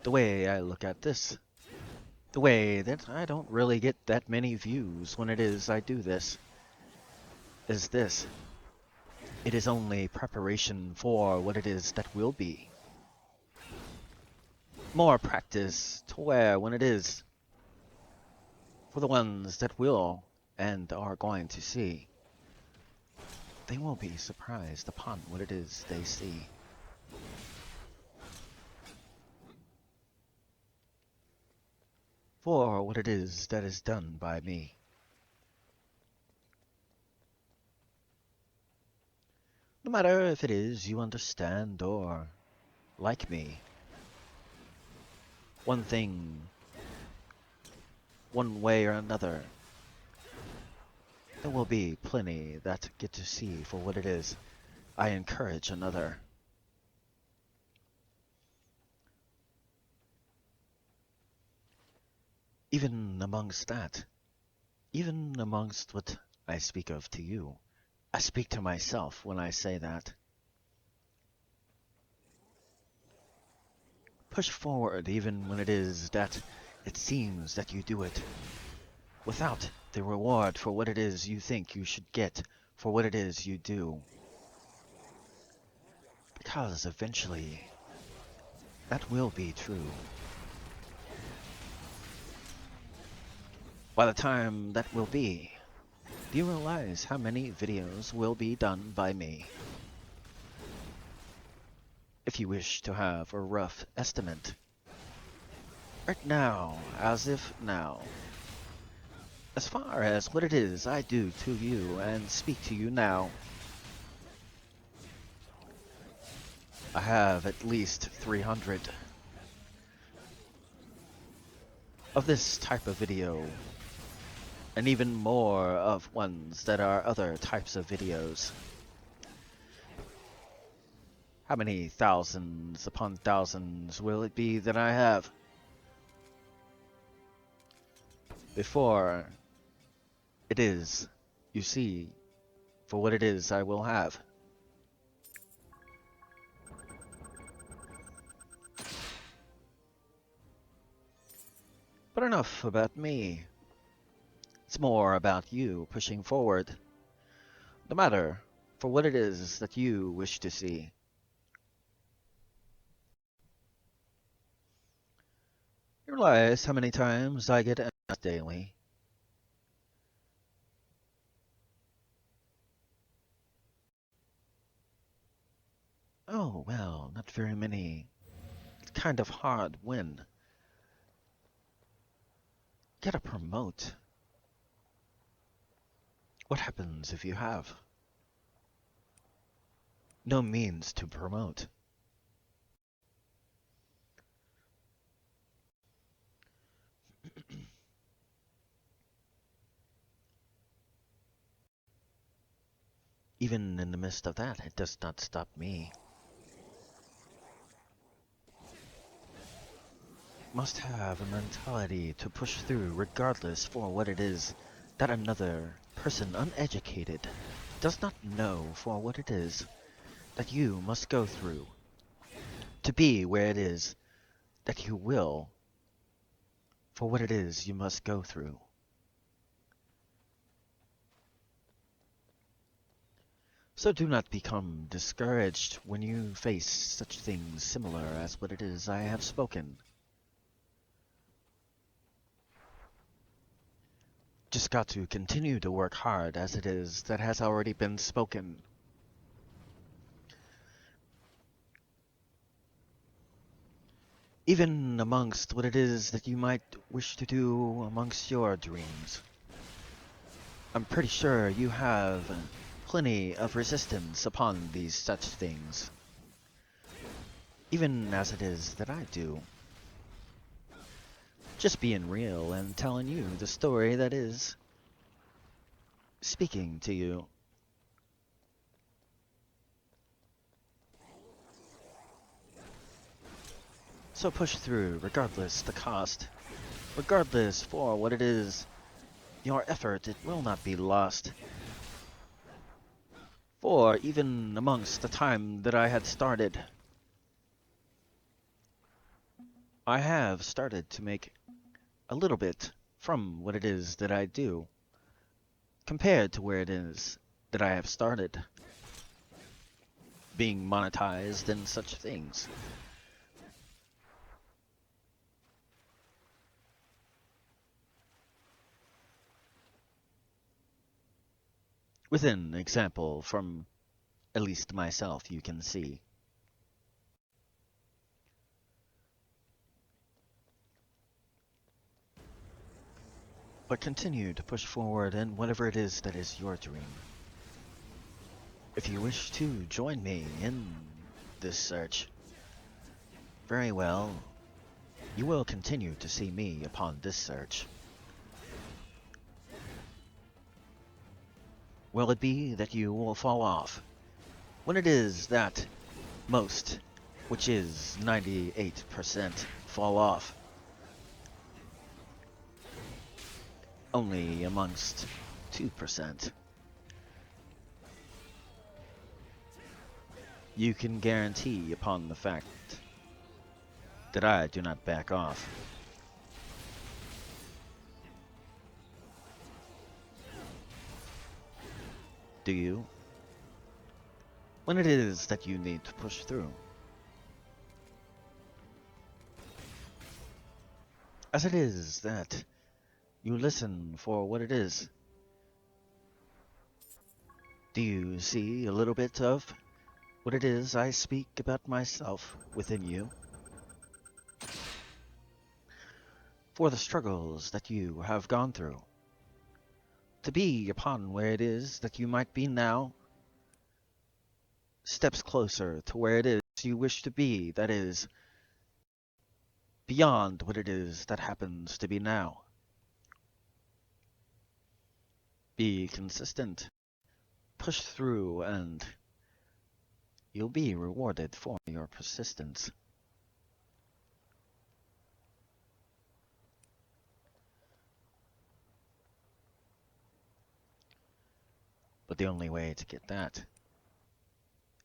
The way I look at this, the way that I don't really get that many views when it is I do this, is this. It is only preparation for what it is that will be. More practice to where when it is for the ones that will and are going to see, they will be surprised upon what it is they see. For what it is that is done by me. No matter if it is you understand or like me. One thing, one way or another, there will be plenty that get to see for what it is I encourage another. Even amongst that, even amongst what I speak of to you, I speak to myself when I say that. Push forward even when it is that it seems that you do it without the reward for what it is you think you should get for what it is you do. Because eventually, that will be true. By the time that will be, do you realize how many videos will be done by me? If you wish to have a rough estimate. Right now, as if now. As far as what it is I do to you and speak to you now, I have at least 300 of this type of video, and even more of ones that are other types of videos. How many thousands upon thousands will it be that I have before it is, you see, for what it is I will have? But enough about me. It's more about you pushing forward, no matter for what it is that you wish to see. You realize how many times I get asked daily? Oh, well, not very many. It's kind of hard when. Gotta promote. What happens if you have no means to promote? Even in the midst of that, it does not stop me. Must have a mentality to push through regardless for what it is that another person uneducated does not know for what it is that you must go through to be where it is that you will for what it is you must go through. So do not become discouraged when you face such things similar as what it is I have spoken. Just got to continue to work hard as it is that has already been spoken. Even amongst what it is that you might wish to do amongst your dreams. I'm pretty sure you have plenty of resistance upon these such things. Even as it is that I do. Just being real and telling you the story that is speaking to you. So push through regardless the cost. Regardless for what it is, your effort, it will not be lost. For even amongst the time that I had started, I have started to make a little bit from what it is that I do, compared to where it is that I have started, being monetized and such things. With an example from at least myself you can see. But continue to push forward in whatever it is that is your dream. If you wish to join me in this search, very well, you will continue to see me upon this search. Will it be that you will fall off when it is that most, which is 98%, fall off? Only amongst 2%. You can guarantee upon the fact that I do not back off. do you? When it is that you need to push through. As it is that you listen for what it is. Do you see a little bit of what it is I speak about myself within you? For the struggles that you have gone through. To be upon where it is that you might be now. Steps closer to where it is you wish to be, that is, beyond what it is that happens to be now. Be consistent. Push through and you'll be rewarded for your persistence. But the only way to get that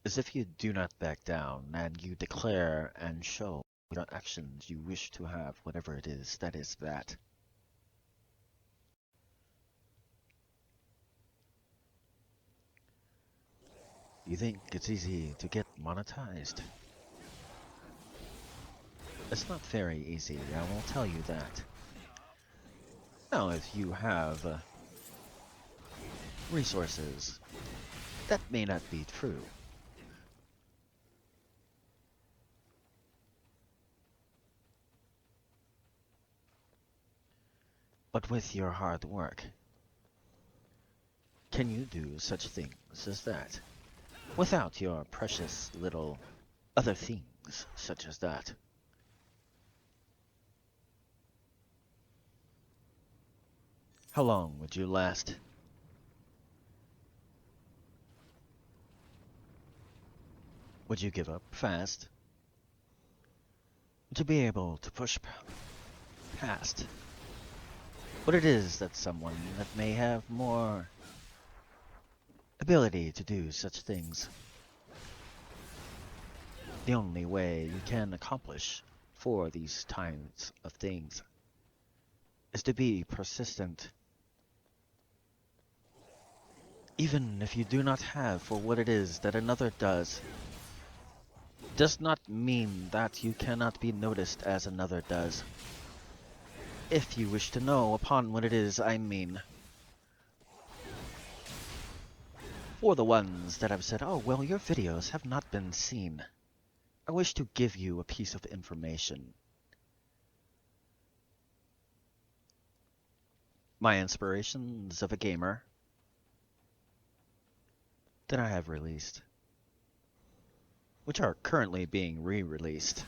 is if you do not back down and you declare and show your actions you wish to have, whatever it is that is that. You think it's easy to get monetized? It's not very easy, I will tell you that. Now, if you have resources, that may not be true. But with your hard work, can you do such things as that? Without your precious little other things such as that. How long would you last? Would you give up fast? To be able to push past what it is that someone that may have more ability to do such things. The only way you can accomplish for these kinds of things is to be persistent. Even if you do not have for what it is that another does not mean that you cannot be noticed as another does. If you wish to know upon what it is I mean. For the ones that have said, oh, well, your videos have not been seen. I wish to give you a piece of information. My inspirations of a gamer that I have released, which are currently being re-released.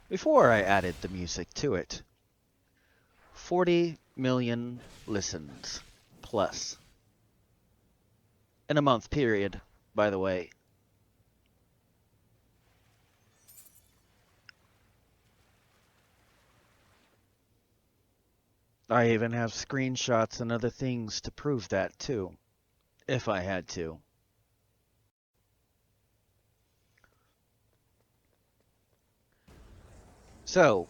Before I added the music to it, 40 million listens plus. In a month period, by the way. I even have screenshots and other things to prove that too, if I had to. So,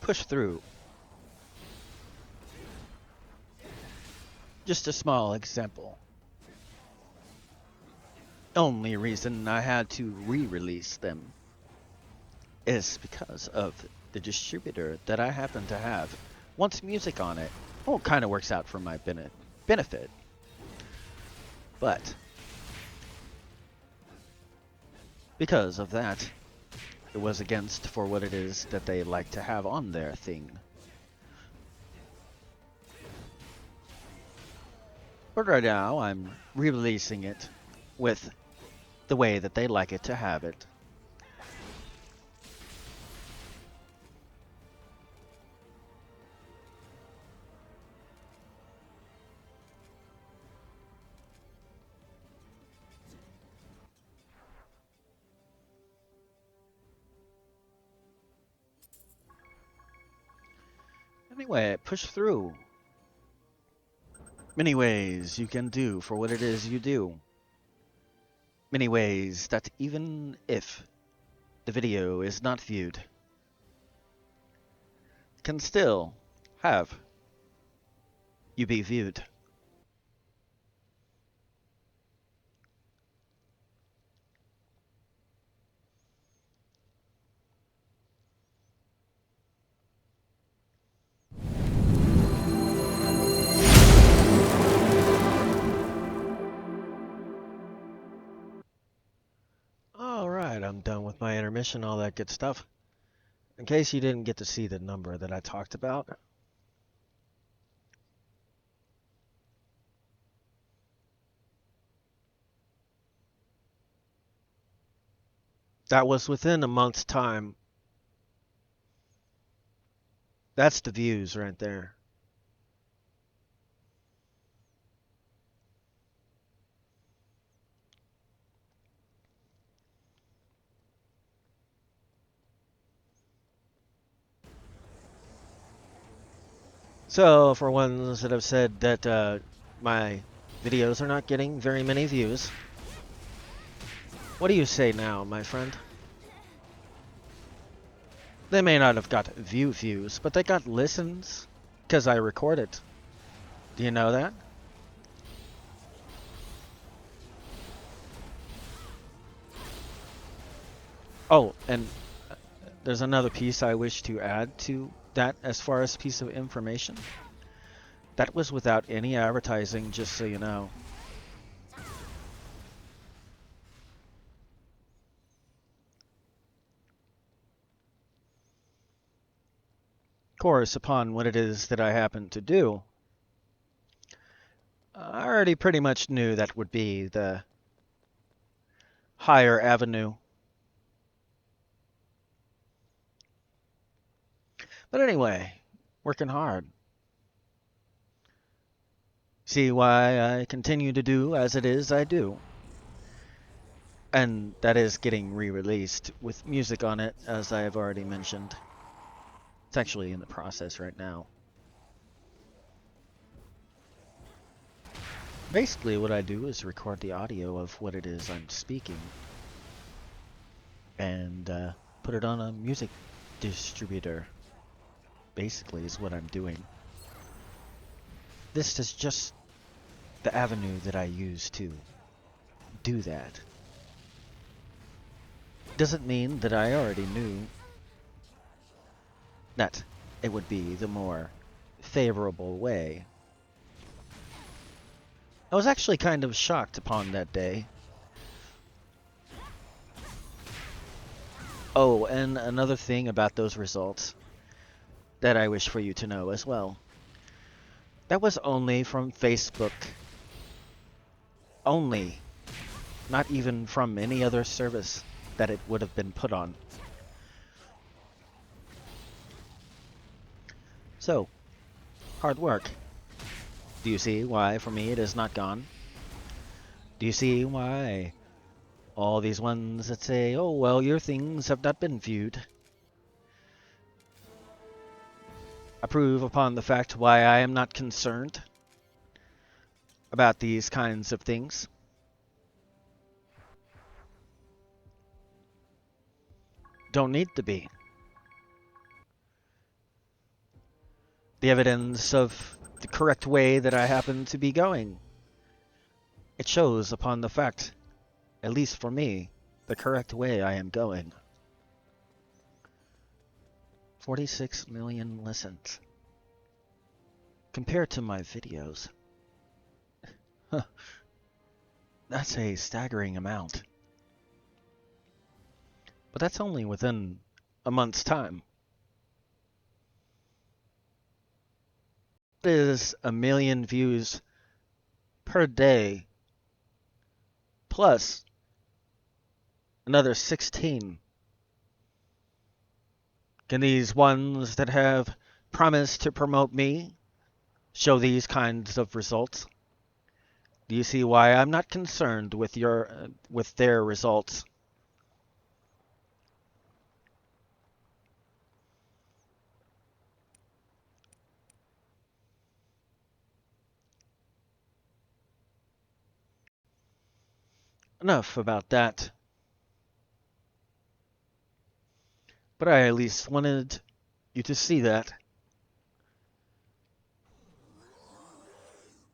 push through. Just a small example. Only reason I had to re-release them is because of the distributor that I happen to have wants music on it. Well, it kind of works out for my benefit. But because of that, it was against for what it is that they like to have on their thing. But right now, I'm re-releasing it with the way that they like it to have it. Anyway, push through. Many ways you can do for what it is you do. Many ways that even if the video is not viewed, can still have you be viewed. Alright, I'm done with my intermission, all that good stuff. In case you didn't get to see the number that I talked about, that was within a month's time. That's the views right there. So, for ones that have said that my videos are not getting very many views, what do you say now, my friend? They may not have got views, but they got listens, because I record it. Do you know that? Oh, and there's another piece I wish to add to that as far as piece of information. That was without any advertising, just so you know. Of course, upon what it is that I happen to do, I already pretty much knew that would be the higher avenue. But anyway, working hard. See why I continue to do as it is I do. And that is getting re-released with music on it, as I have already mentioned. It's actually in the process right now. Basically, what I do is record the audio of what it is I'm speaking and put it on a music distributor. Basically, is what I'm doing. This is just the avenue that I use to do that. Doesn't mean that I already knew that it would be the more favorable way. I was actually kind of shocked upon that day. Oh, and another thing about those results that I wish for you to know as well. That was only from Facebook. Only. Not even from any other service that it would have been put on. So, hard work. Do you see why for me it is not gone? Do you see why all these ones that say, oh, well, your things have not been viewed? I prove upon the fact why I am not concerned about these kinds of things. Don't need to be. The evidence of the correct way that I happen to be going. It shows upon the fact, at least for me, the correct way I am going. 46 million listens. Compared to my videos, that's a staggering amount. But that's only within a month's time. It is 1 million views per day, plus another 16. Can these ones that have promised to promote me show these kinds of results? Do you see why I'm not concerned with their results? Enough about that. But I at least wanted you to see that.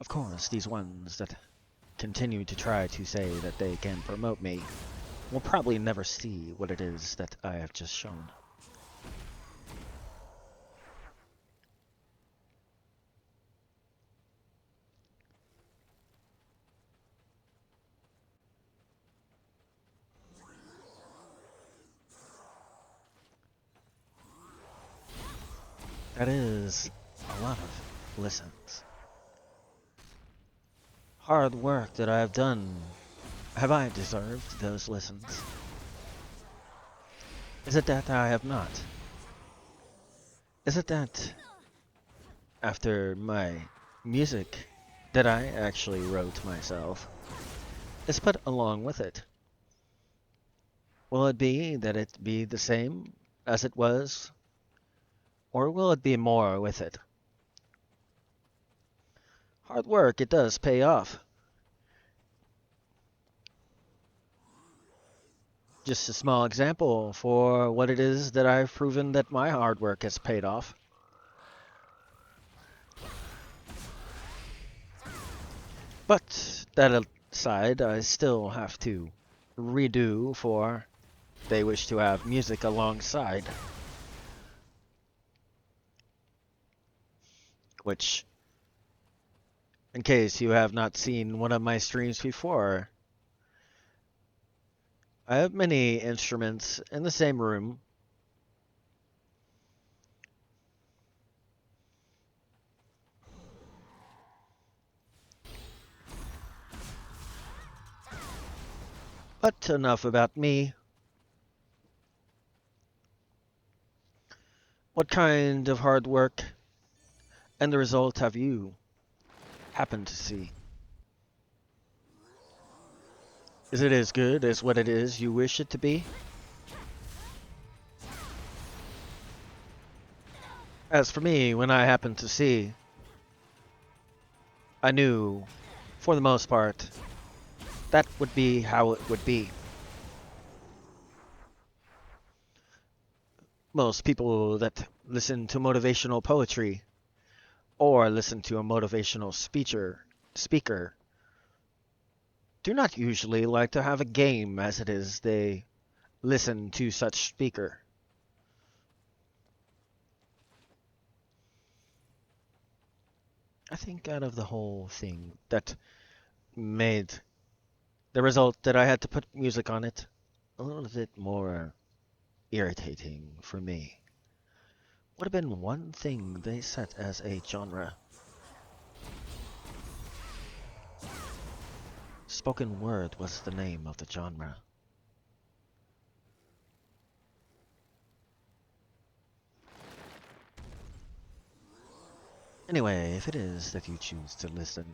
Of course, these ones that continue to try to say that they can promote me will probably never see what it is that I have just shown. That is a lot of listens. Hard work that I have done. Have I deserved those listens? Is it that I have not? Is it that after my music that I actually wrote myself is put along with it? Will it be that it be the same as it was? Or will it be more with it? Hard work, it does pay off. Just a small example for what it is that I've proven that my hard work has paid off. But that aside, I still have to redo for they wish to have music alongside. Which, in case you have not seen one of my streams before, I have many instruments in the same room. But enough about me. What kind of hard work and the result have you happened to see? Is it as good as what it is you wish it to be? As for me, when I happened to see, I knew, for the most part, that would be how it would be. Most people that listen to motivational poetry or listen to a motivational speaker do not usually like to have a game as it is they listen to such speaker. I think out of the whole thing that made the result that I had to put music on it a little bit more irritating for me would have been one thing they set as a genre. Spoken word was the name of the genre. Anyway, if it is that you choose to listen,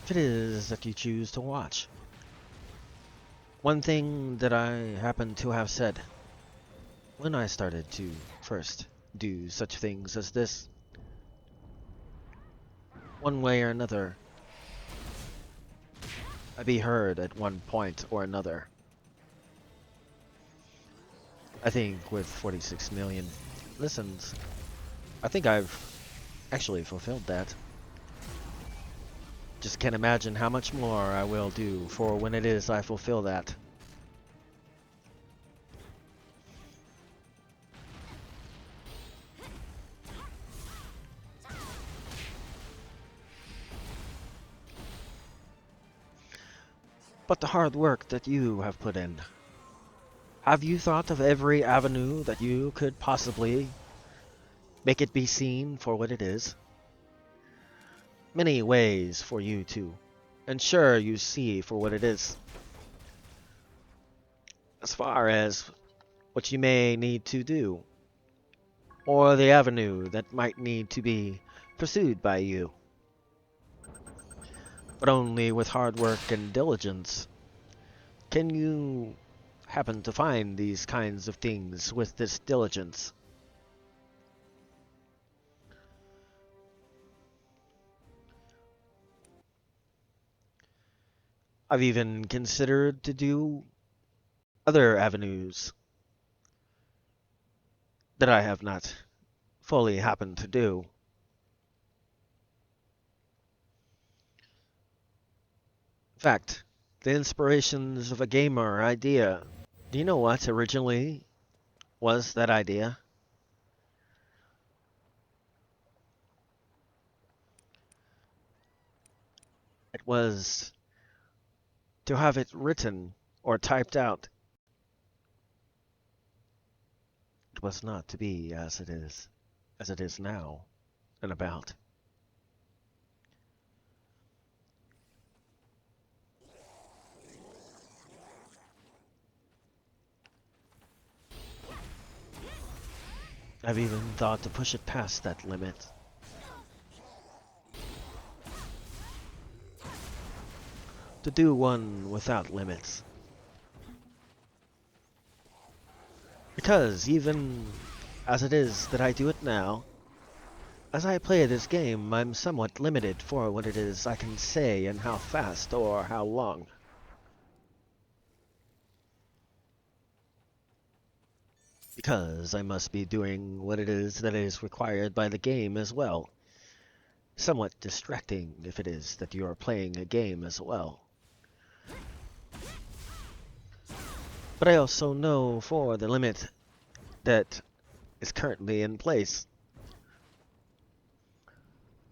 if it is that you choose to watch, one thing that I happen to have said when I started to first do such things as this, one way or another, I'd be heard at one point or another. I think with 46 million listens, I think I've actually fulfilled that. Just can't imagine how much more I will do for when it is I fulfill that. But the hard work that you have put in, have you thought of every avenue that you could possibly make it be seen for what it is? Many ways for you to ensure you see for what it is. As far as what you may need to do, or the avenue that might need to be pursued by you. But only with hard work and diligence can you happen to find these kinds of things with this diligence. I've even considered to do other avenues that I have not fully happened to do. Fact, the inspirations of a gamer idea. Do you know what originally was that idea? It was to have it written or typed out. It was not to be as it is now and about. I've even thought to push it past that limit. To do one without limits. Because even as it is that I do it now, as I play this game, I'm somewhat limited for what it is I can say and how fast or how long. Because I must be doing what it is that is required by the game as well. Somewhat distracting if it is that you are playing a game as well. But I also know for the limit that is currently in place,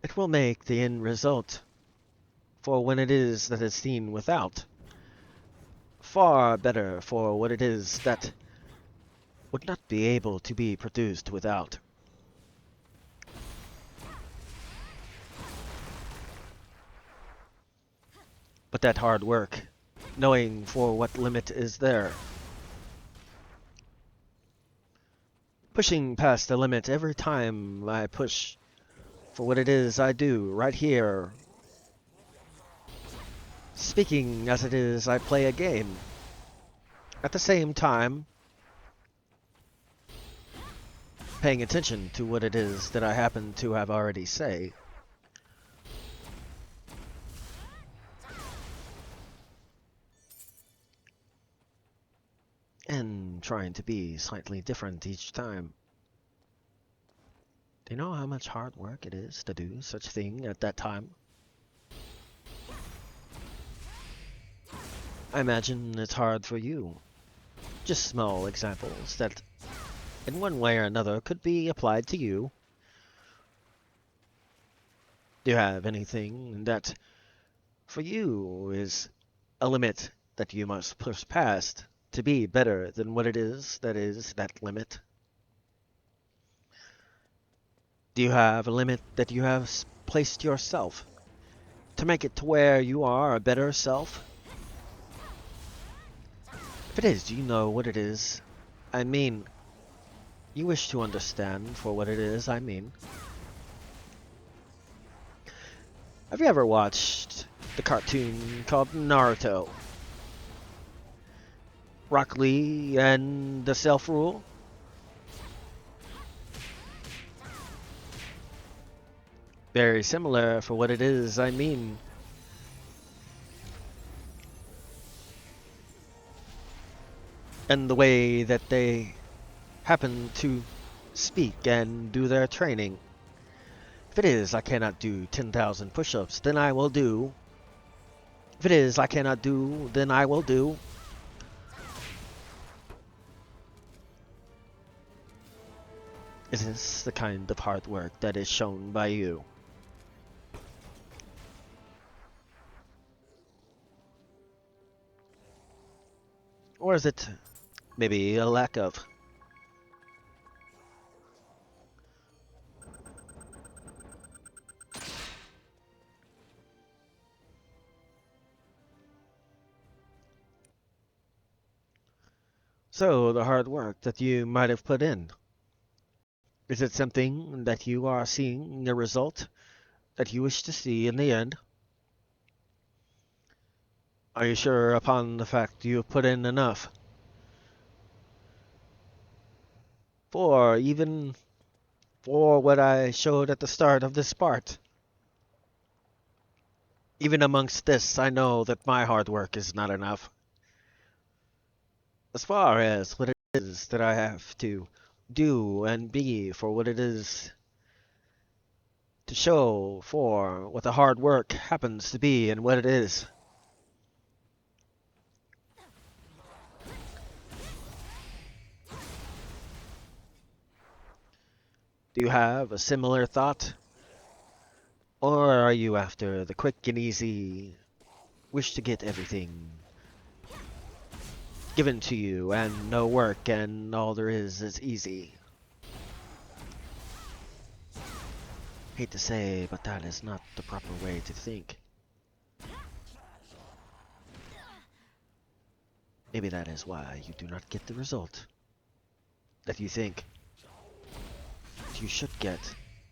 it will make the end result for when it is that is seen without far better for what it is that would not be able to be produced without. But that hard work, knowing for what limit is there, pushing past the limit every time I push for what it is I do right here, speaking as it is I play a game. At the same time, paying attention to what it is that I happen to have already say. And trying to be slightly different each time. Do you know how much hard work it is to do such thing at that time? I imagine it's hard for you. Just small examples that, in one way or another, could be applied to you. Do you have anything that, for you, is a limit that you must push past to be better than what it is that limit? Do you have a limit that you have placed yourself to make it to where you are a better self? If it is, do you know what it is? I mean, you wish to understand for what it is I mean. Have you ever watched the cartoon called Naruto? Rock Lee and the Self-Rule? Very similar for what it is I mean. And the way that they happen to speak and do their training. If it is I cannot do 10,000 push-ups, then I will do. If it is I cannot do, then I will do. Is this the kind of hard work that is shown by you? Or is it maybe a lack of? So, the hard work that you might have put in, is it something that you are seeing the result that you wish to see in the end? Are you sure upon the fact you have put in enough? For even for what I showed at the start of this part, even amongst this, I know that my hard work is not enough. As far as what it is that I have to do and be for what it is to show for what the hard work happens to be and what it is. Do you have a similar thought? Or are you after the quick and easy, wish to get everything given to you and no work and all there is easy? Hate to say, but that is not the proper way to think. Maybe that is why you do not get the result that you think that you should get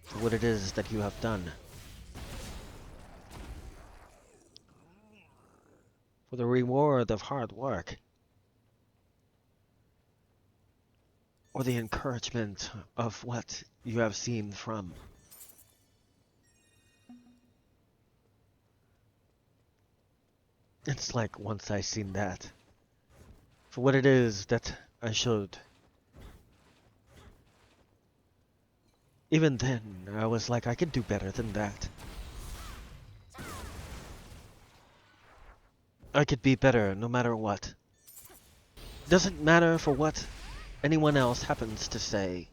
for what it is that you have done. For the reward of hard work, or the encouragement of what you have seen from. It's like once I seen that, for what it is that I should. Even then, I was like, I could do better than that. I could be better no matter what. Doesn't matter for what anyone else happens to say.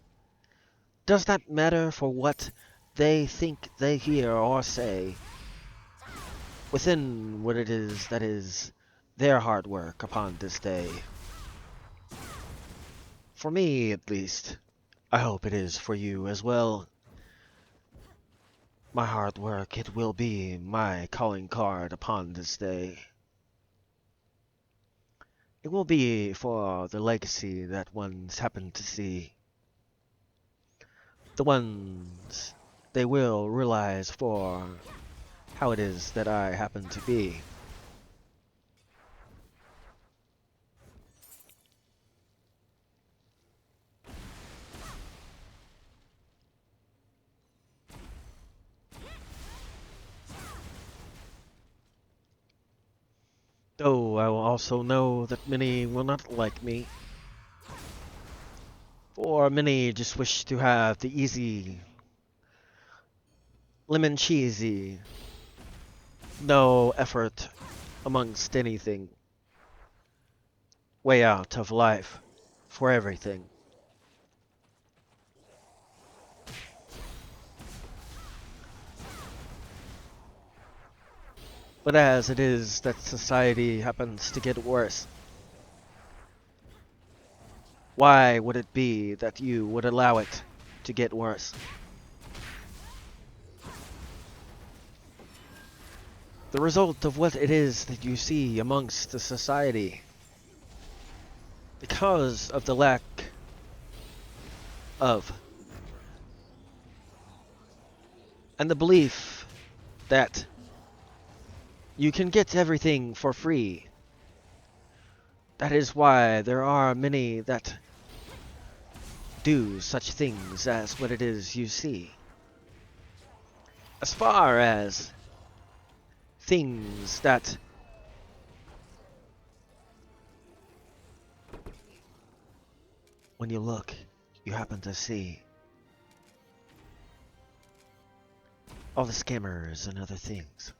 Does not matter for what they think they hear or say. Within what it is that is their hard work upon this day. For me, at least. I hope it is for you as well. My hard work, it will be my calling card upon this day. It will be for the legacy that ones happen to see. The ones they will realize for how it is that I happen to be. Though I will also know that many will not like me. For many just wish to have the easy, lemon cheesy, no effort amongst anything, way out of life for everything. But as it is that society happens to get worse, why would it be that you would allow it to get worse? The result of what it is that you see amongst the society, because of the lack of, and the belief that you can get everything for free. That is why there are many that do such things as what it is you see. As far as things that when you look, you happen to see all the scammers and other things.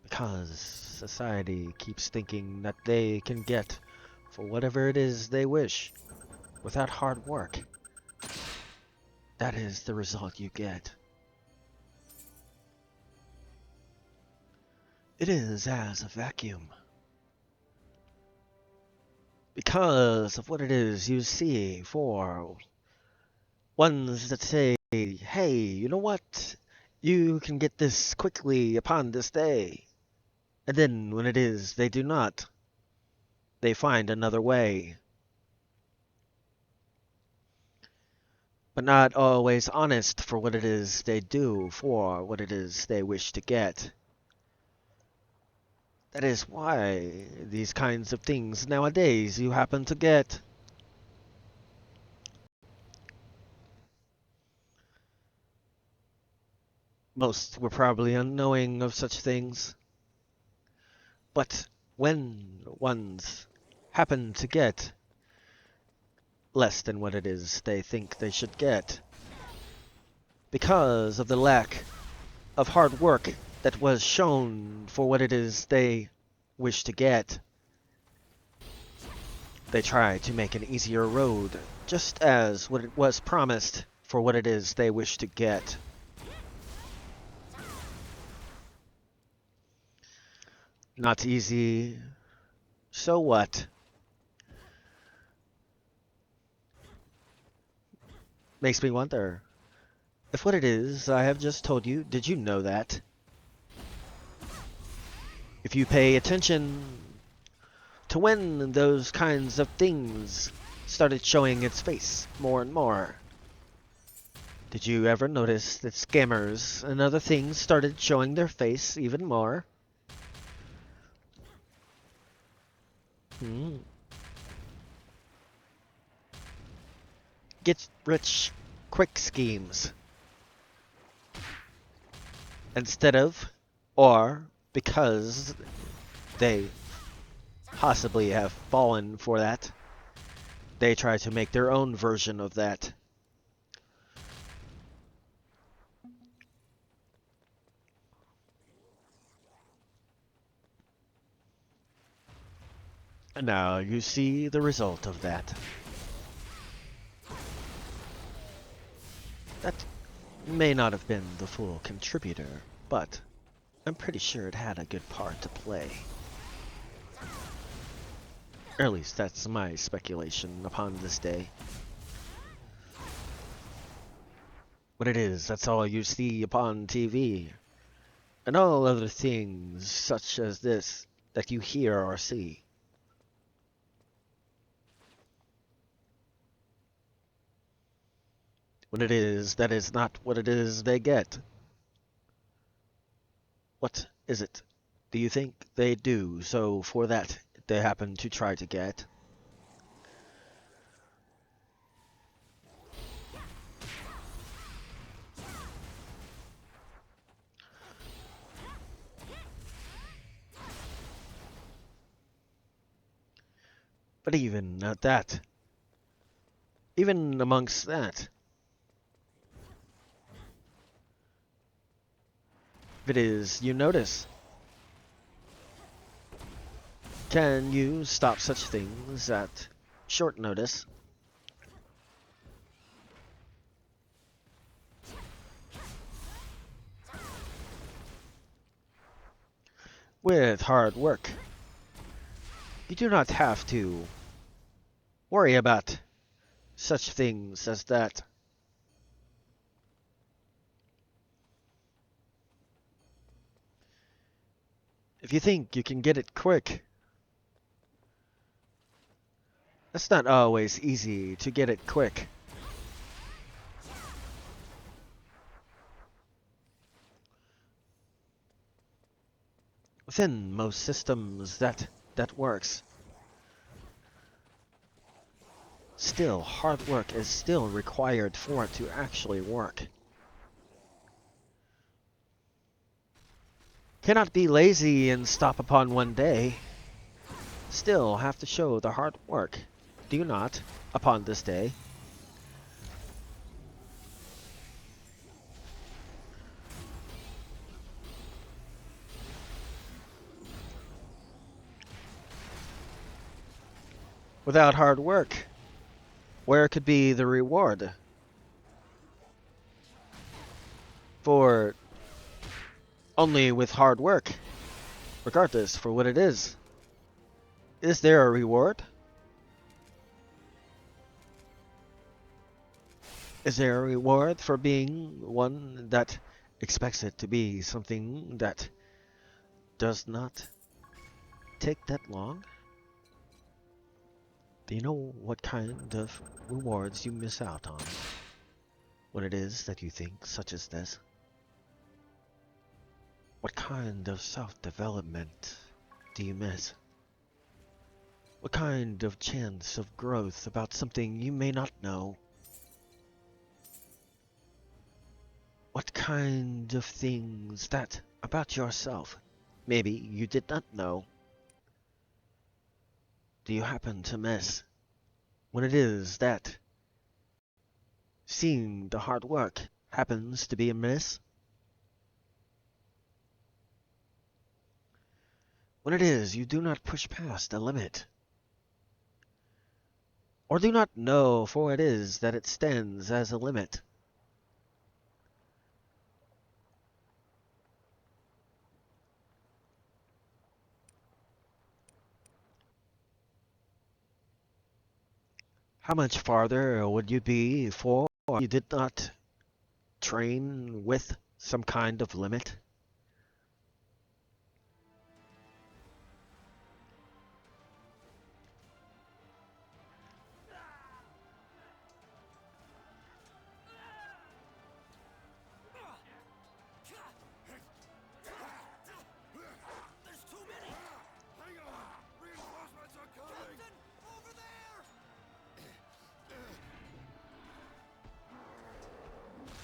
Because society keeps thinking that they can get for whatever it is they wish without hard work. That is the result you get. It is as a vacuum. Because of what it is you see for ones that say, hey, you know what? You can get this quickly upon this day. And then when it is they do not, they find another way. But not always honest for what it is they do for what it is they wish to get. That is why these kinds of things nowadays you happen to get. Most were probably unknowing of such things. But when ones happen to get less than what it is they think they should get, because of the lack of hard work that was shown for what it is they wish to get, They try to make an easier road, just as what it was promised for what it is they wish to get. Not easy. So what? Makes me wonder. If what it is I have just told you, did you know that? If you pay attention to when those kinds of things started showing its face more and more. Did you ever notice that scammers and other things started showing their face even more? Get rich quick schemes. Instead of, or because they possibly have fallen for that, they try to make their own version of that. And now you see the result of that. That may not have been the full contributor, but I'm pretty sure it had a good part to play. Or at least that's my speculation upon this day. What it is, that's all you see upon TV. And all other things such as this that you hear or see. What it is, that is not what it is they get. What is it? Do you think they do so for that they happen to try to get? But even at that, even amongst that, if it is you notice, can you stop such things at short notice? With hard work, you do not have to worry about such things as that. If you think you can get it quick, it's not always easy to get it quick. Within most systems that works. Still, hard work is still required for it to actually work. Cannot be lazy and stop upon one day. Still have to show the hard work, do you not, upon this day? Without hard work, where could be the reward? For only with hard work, regardless for what it is. Is there a reward? Is there a reward for being one that expects it to be something that does not take that long? Do you know what kind of rewards you miss out on when it is that you think such as this? What kind of self-development do you miss? What kind of chance of growth about something you may not know? What kind of things that about yourself maybe you did not know? Do you happen to miss when it is that seeing the hard work happens to be a miss? When it is you do not push past a limit? or do not know for it is that it stands as a limit. How much farther would you be for you did not train with some kind of limit?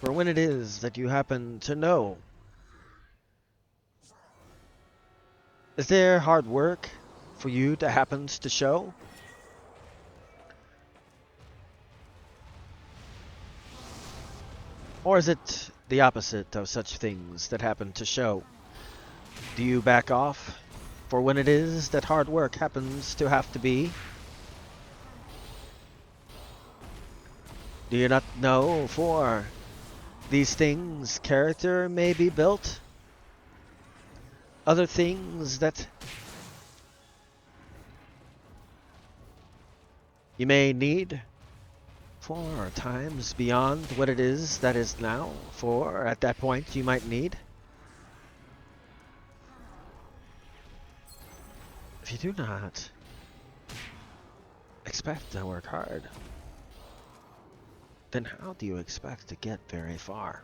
For when it is that you happen to know, is there hard work for you that happens to show? Or is it the opposite of such things that happen to show? Do you back off for when it is that hard work happens to have to be? Do you not know for these things character may be built? Other things that you may need for times beyond what it is that is now, for at that point you might need? If you do not expect to work hard, then how do you expect to get very far?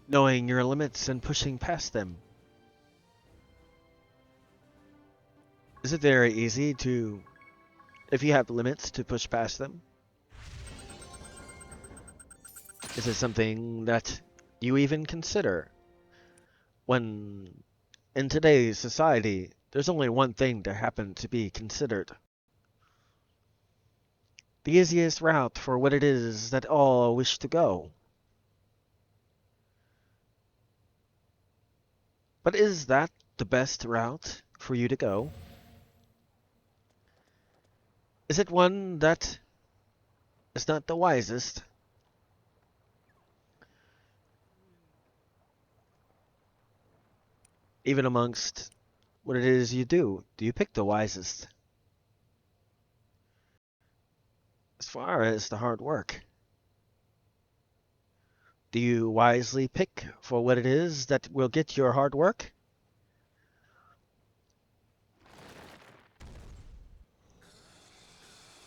Knowing your limits and pushing past them. Is it very easy to, if you have limits, to push past them? Is it something that you even consider? When in today's society, there's only one thing to happen to be considered. The easiest route for what it is that all wish to go. But is that the best route for you to go? Is it one that is not the wisest? Even amongst what it is you do you pick the wisest? As far as the hard work, do you wisely pick for what it is that will get your hard work?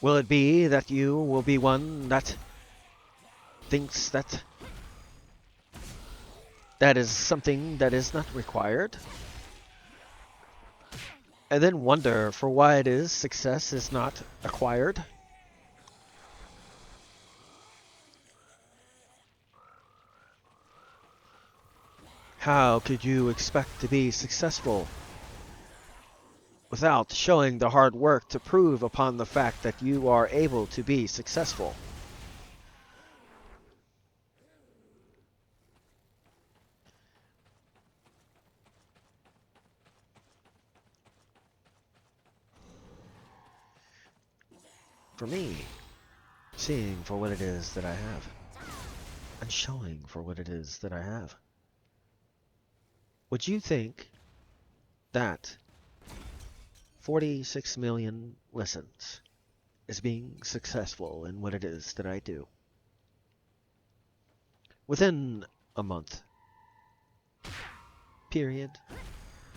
Will it be that you will be one that thinks that that is something that is not required? And then wonder for why it is success is not acquired? How could you expect to be successful without showing the hard work to prove upon the fact that you are able to be successful? For me, seeing for what it is that I have, and showing for what it is that I have. Would you think that 46 million listens is being successful in what it is that I do? Within a month. Period.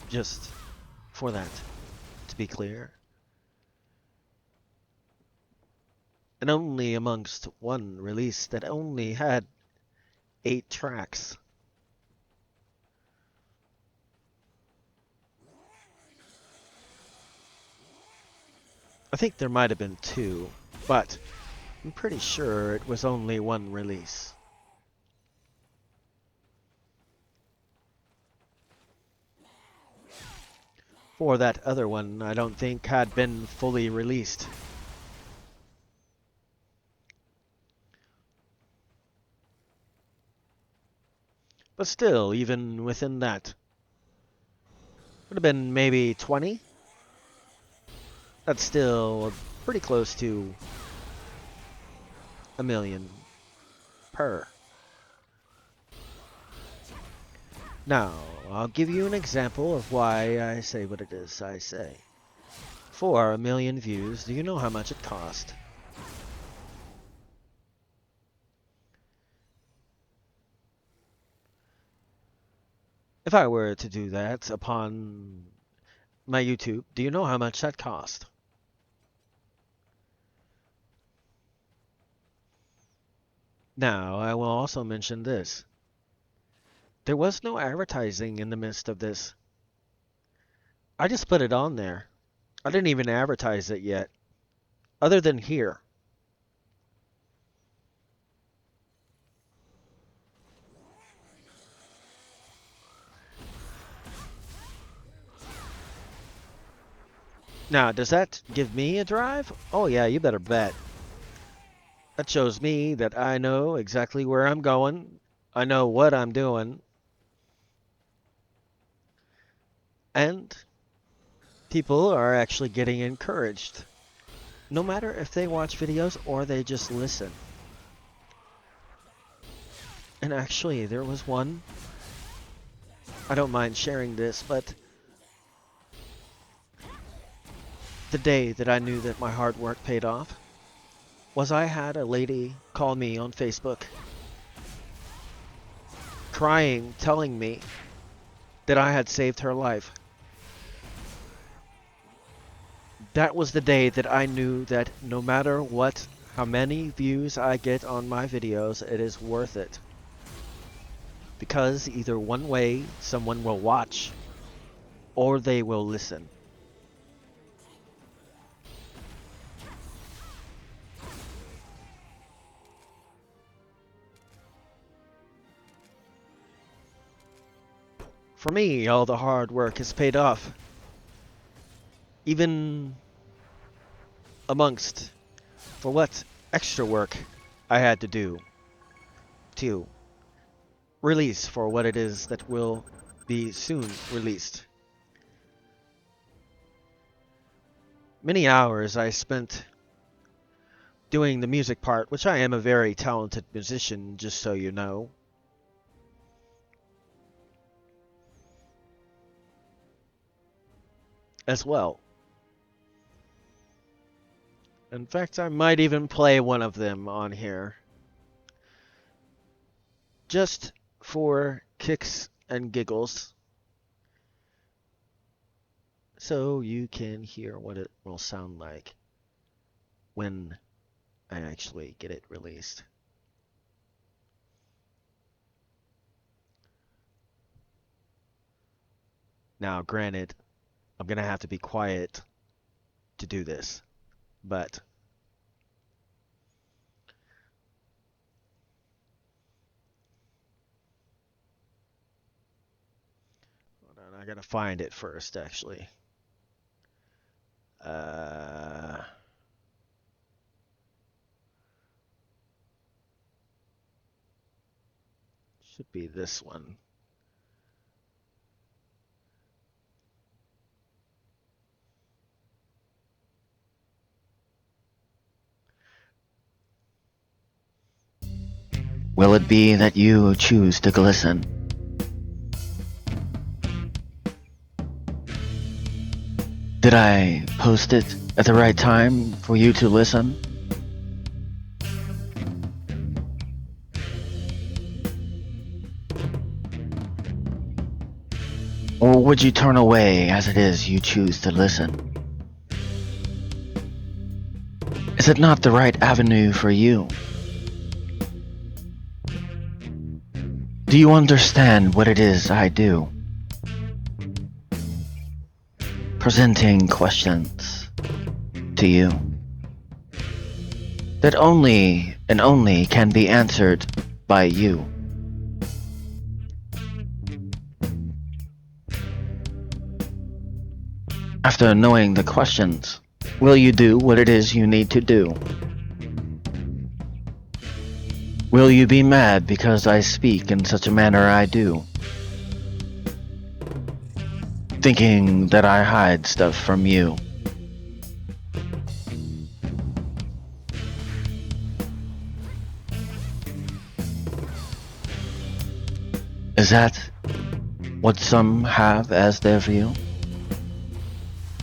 Just for that, to be clear. And only amongst one release that only had 8 tracks. I think there might have been 2, but I'm pretty sure it was only one release. for that other one, I don't think had been fully released. But still, even within that, would have been maybe 20. That's still pretty close to 1 million per. Now, I'll give you an example of why I say what it is I say. For 1 million views, do you know how much it cost? If I were to do that upon my YouTube, do you know how much that cost? Now, I will also mention this. There was no advertising in the midst of this. I just put it on there. I didn't even advertise it yet, other than here. Now, does that give me a drive? Oh yeah, you better bet. That shows me that I know exactly where I'm going. I know what I'm doing. And people are actually getting encouraged. No matter if they watch videos or they just listen. And actually, there was one. I don't mind sharing this, but the day that I knew that my hard work paid off was I had a lady call me on Facebook, crying, telling me that I had saved her life. That was the day that I knew that no matter what, how many views I get on my videos, it is worth it. Because either one way, someone will watch, or they will listen. For me, all the hard work has paid off. Even amongst for what extra work I had to do to release for what it is that will be soon released. Many hours I spent doing the music part, which I am a very talented musician, just so you know. As well. In fact, I might even play one of them on here. Just for kicks and giggles. So you can hear what it will sound like when I actually get it released. Now, granted, I'm going to have to be quiet to do this, but hold on, I got to find it first, actually. Should be this one. Will it be that you choose to listen? Did I post it at the right time for you to listen? Or would you turn away as it is you choose to listen? Is it not the right avenue for you? Do you understand what it is I do? Presenting questions to you that only and only can be answered by you. After knowing the questions, will you do what it is you need to do? Will you be mad because I speak in such a manner I do? Thinking that I hide stuff from you. Is that what some have as their view?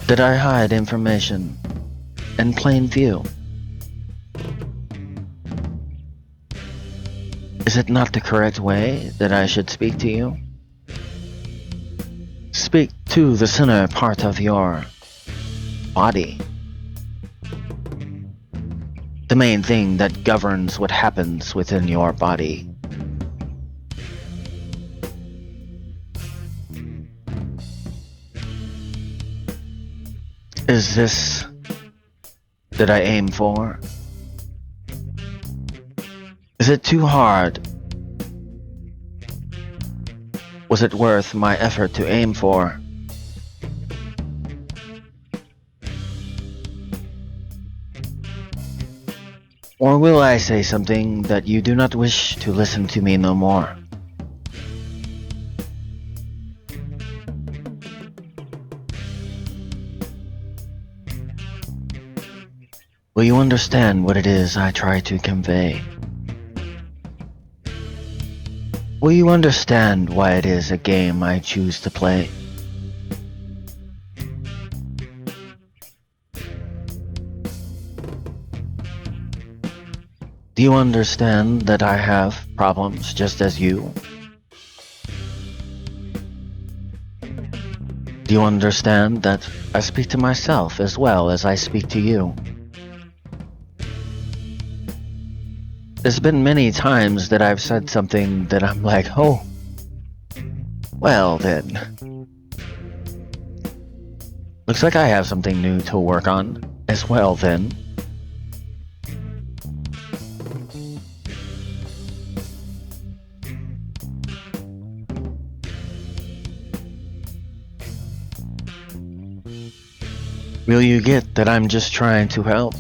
That I hide information in plain view? Is it not the correct way that I should speak to you? Speak to the center part of your body. The main thing that governs what happens within your body. Is this that I aim for? Is it too hard? Was it worth my effort to aim for? Or will I say something that you do not wish to listen to me no more? Will you understand what it is I try to convey? Will you understand why it is a game I choose to play? Do you understand that I have problems just as you? Do you understand that I speak to myself as well as I speak to you? There's been many times that I've said something that I'm like, oh, well then. Looks like I have something new to work on as well then. Will you get that I'm just trying to help?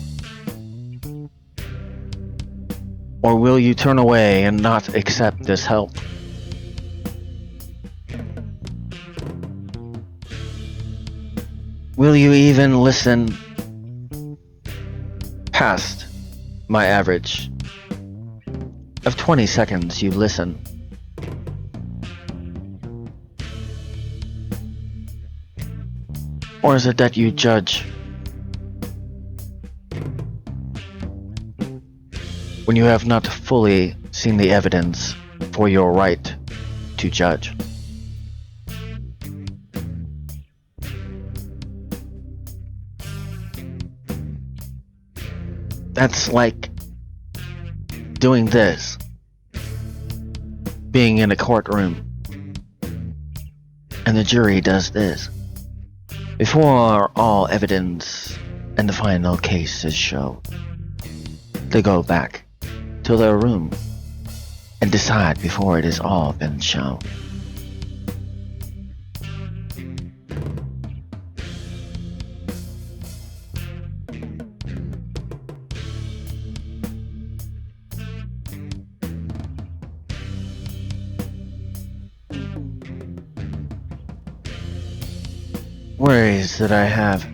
Or will you turn away and not accept this help? Will you even listen past my average of 20 seconds you listen? Or is it that you judge when you have not fully seen the evidence for your right to judge? That's like doing this, being in a courtroom, and the jury does this. Before all evidence and the final case is shown, they go back to their room and decide before it has all been shown. Worries that I have.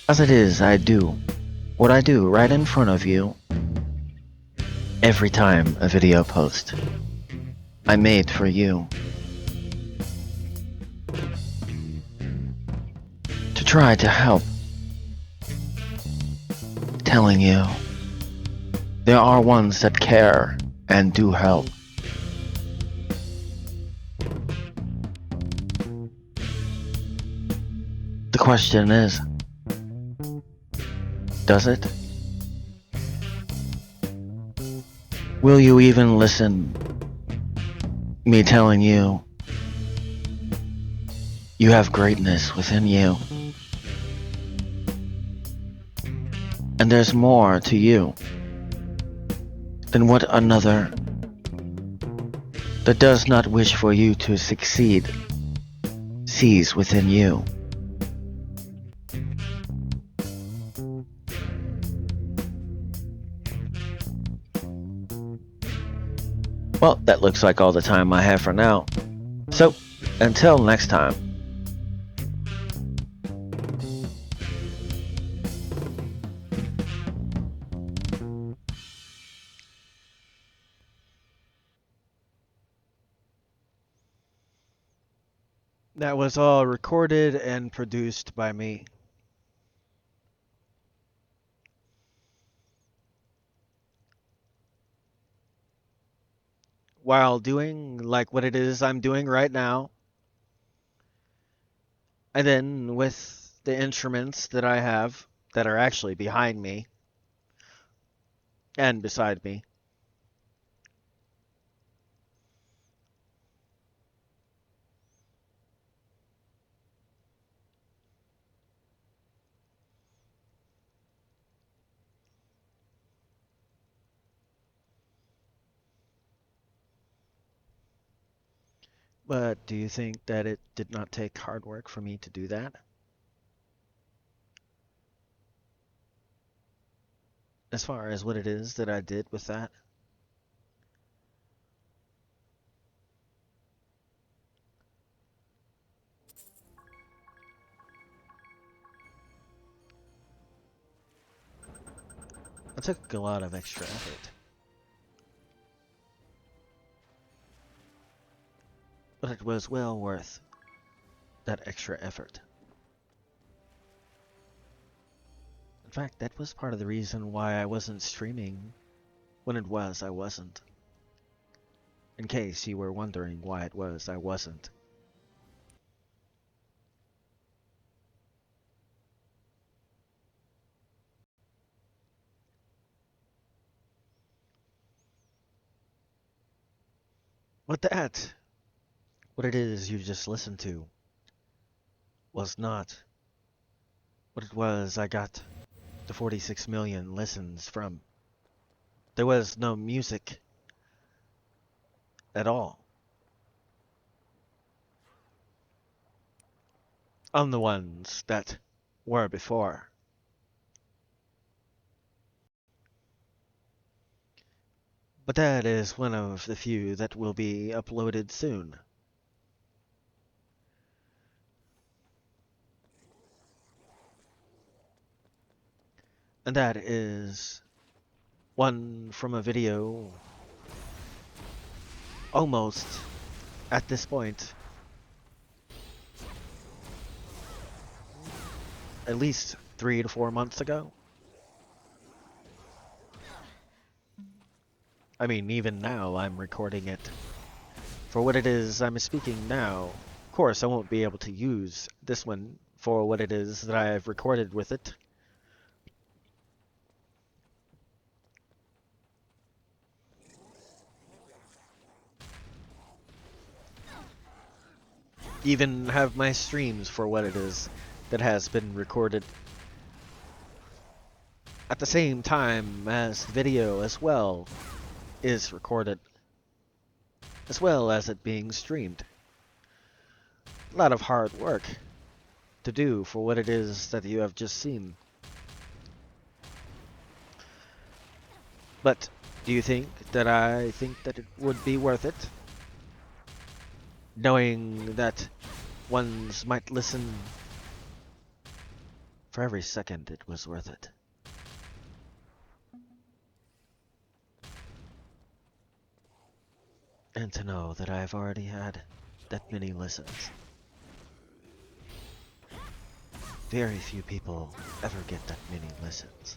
As it is, I do what I do right in front of you. Every time a video post I made for you, to try to help, telling you there are ones that care and do help. The question is, does it? Will you even listen? Me telling you, you have greatness within you. And there's more to you than what another that does not wish for you to succeed sees within you. Well, that looks like all the time I have for now. So, until next time. That was all recorded and produced by me. While doing like what it is I'm doing right now. And then with the instruments that I have that are actually behind me and beside me. But do you think that it did not take hard work for me to do that? As far as what it is that I did with that? It took a lot of extra effort. But it was well worth that extra effort. In fact, that was part of the reason why I wasn't streaming when it was I wasn't. In case you were wondering why it was I wasn't. But that, what it is you just listened to, was not what it was I got the 46 million listens from. There was no music at all on the ones that were before. But that is one of the few that will be uploaded soon. And that is one from a video almost at this point at least 3 to 4 months ago. I mean, even now I'm recording it for what it is I'm speaking now. Of course, I won't be able to use this one for what it is that I have recorded with it. Even have my streams for what it is that has been recorded at the same time as the video as well is recorded, as well as it being streamed. A lot of hard work to do for what it is that you have just seen. But do you think that I think that it would be worth it? Knowing that ones might listen for every second, it was worth it. And to know that I've already had that many listens. Very few people ever get that many listens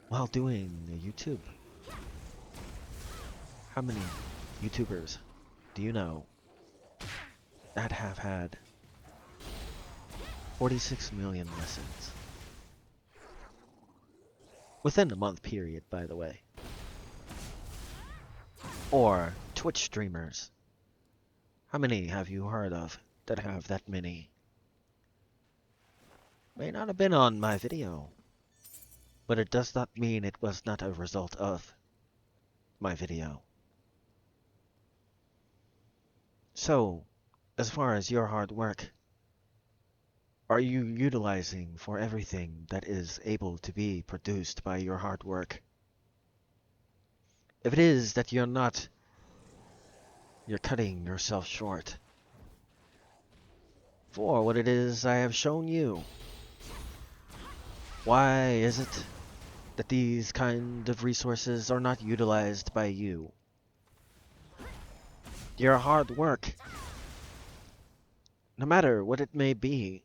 while doing YouTube. How many YouTubers do you know that have had 46 million listens? Within a month period, by the way. Or Twitch streamers. How many have you heard of that have that many? May not have been on my video, but it does not mean it was not a result of my video. So, as far as your hard work, are you utilizing for everything that is able to be produced by your hard work? If it is that you're not, you're cutting yourself short. For what it is I have shown you. Why is it that these kind of resources are not utilized by you? Your hard work, no matter what it may be,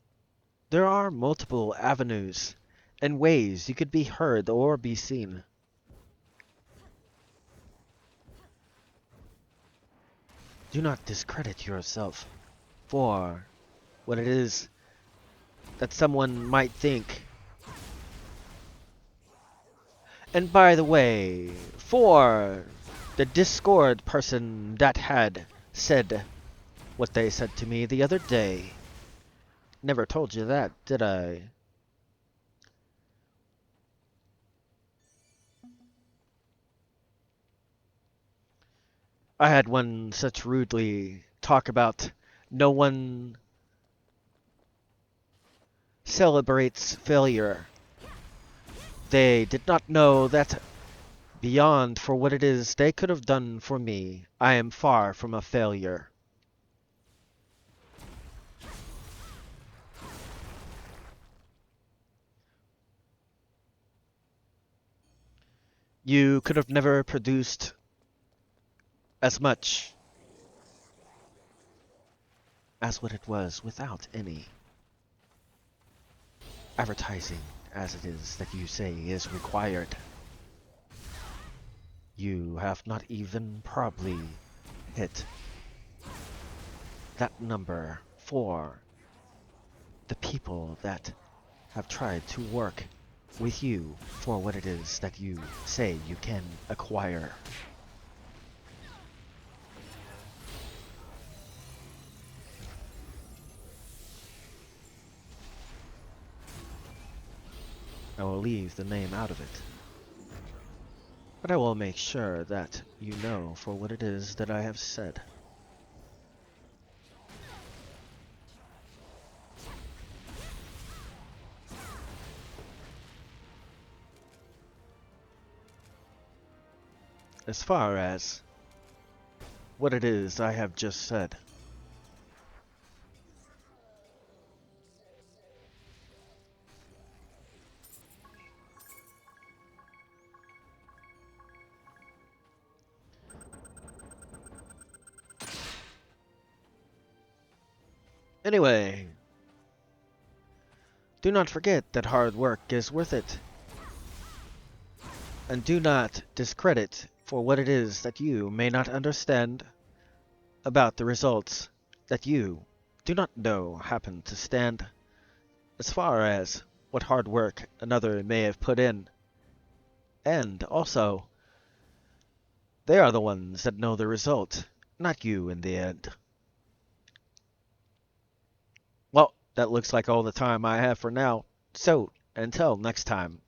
there are multiple avenues and ways you could be heard or be seen. Do not discredit yourself for what it is that someone might think. And by the way, for the Discord person that had said what they said to me the other day, never told you that, did I? I had one such rudely talk about no one celebrates failure. They did not know that beyond for what it is they could have done for me, I am far from a failure. You could have never produced as much as what it was without any advertising as it is that you say is required. You have not even probably hit that number for the people that have tried to work with you for what it is that you say you can acquire. I will leave the name out of it, but I will make sure that you know for what it is that I have said. As far as what it is I have just said, anyway, do not forget that hard work is worth it. And do not discredit for what it is that you may not understand about the results that you do not know happen to stand. As far as what hard work another may have put in. And also, they are the ones that know the result, not you in the end. Well, that looks like all the time I have for now. So, until next time.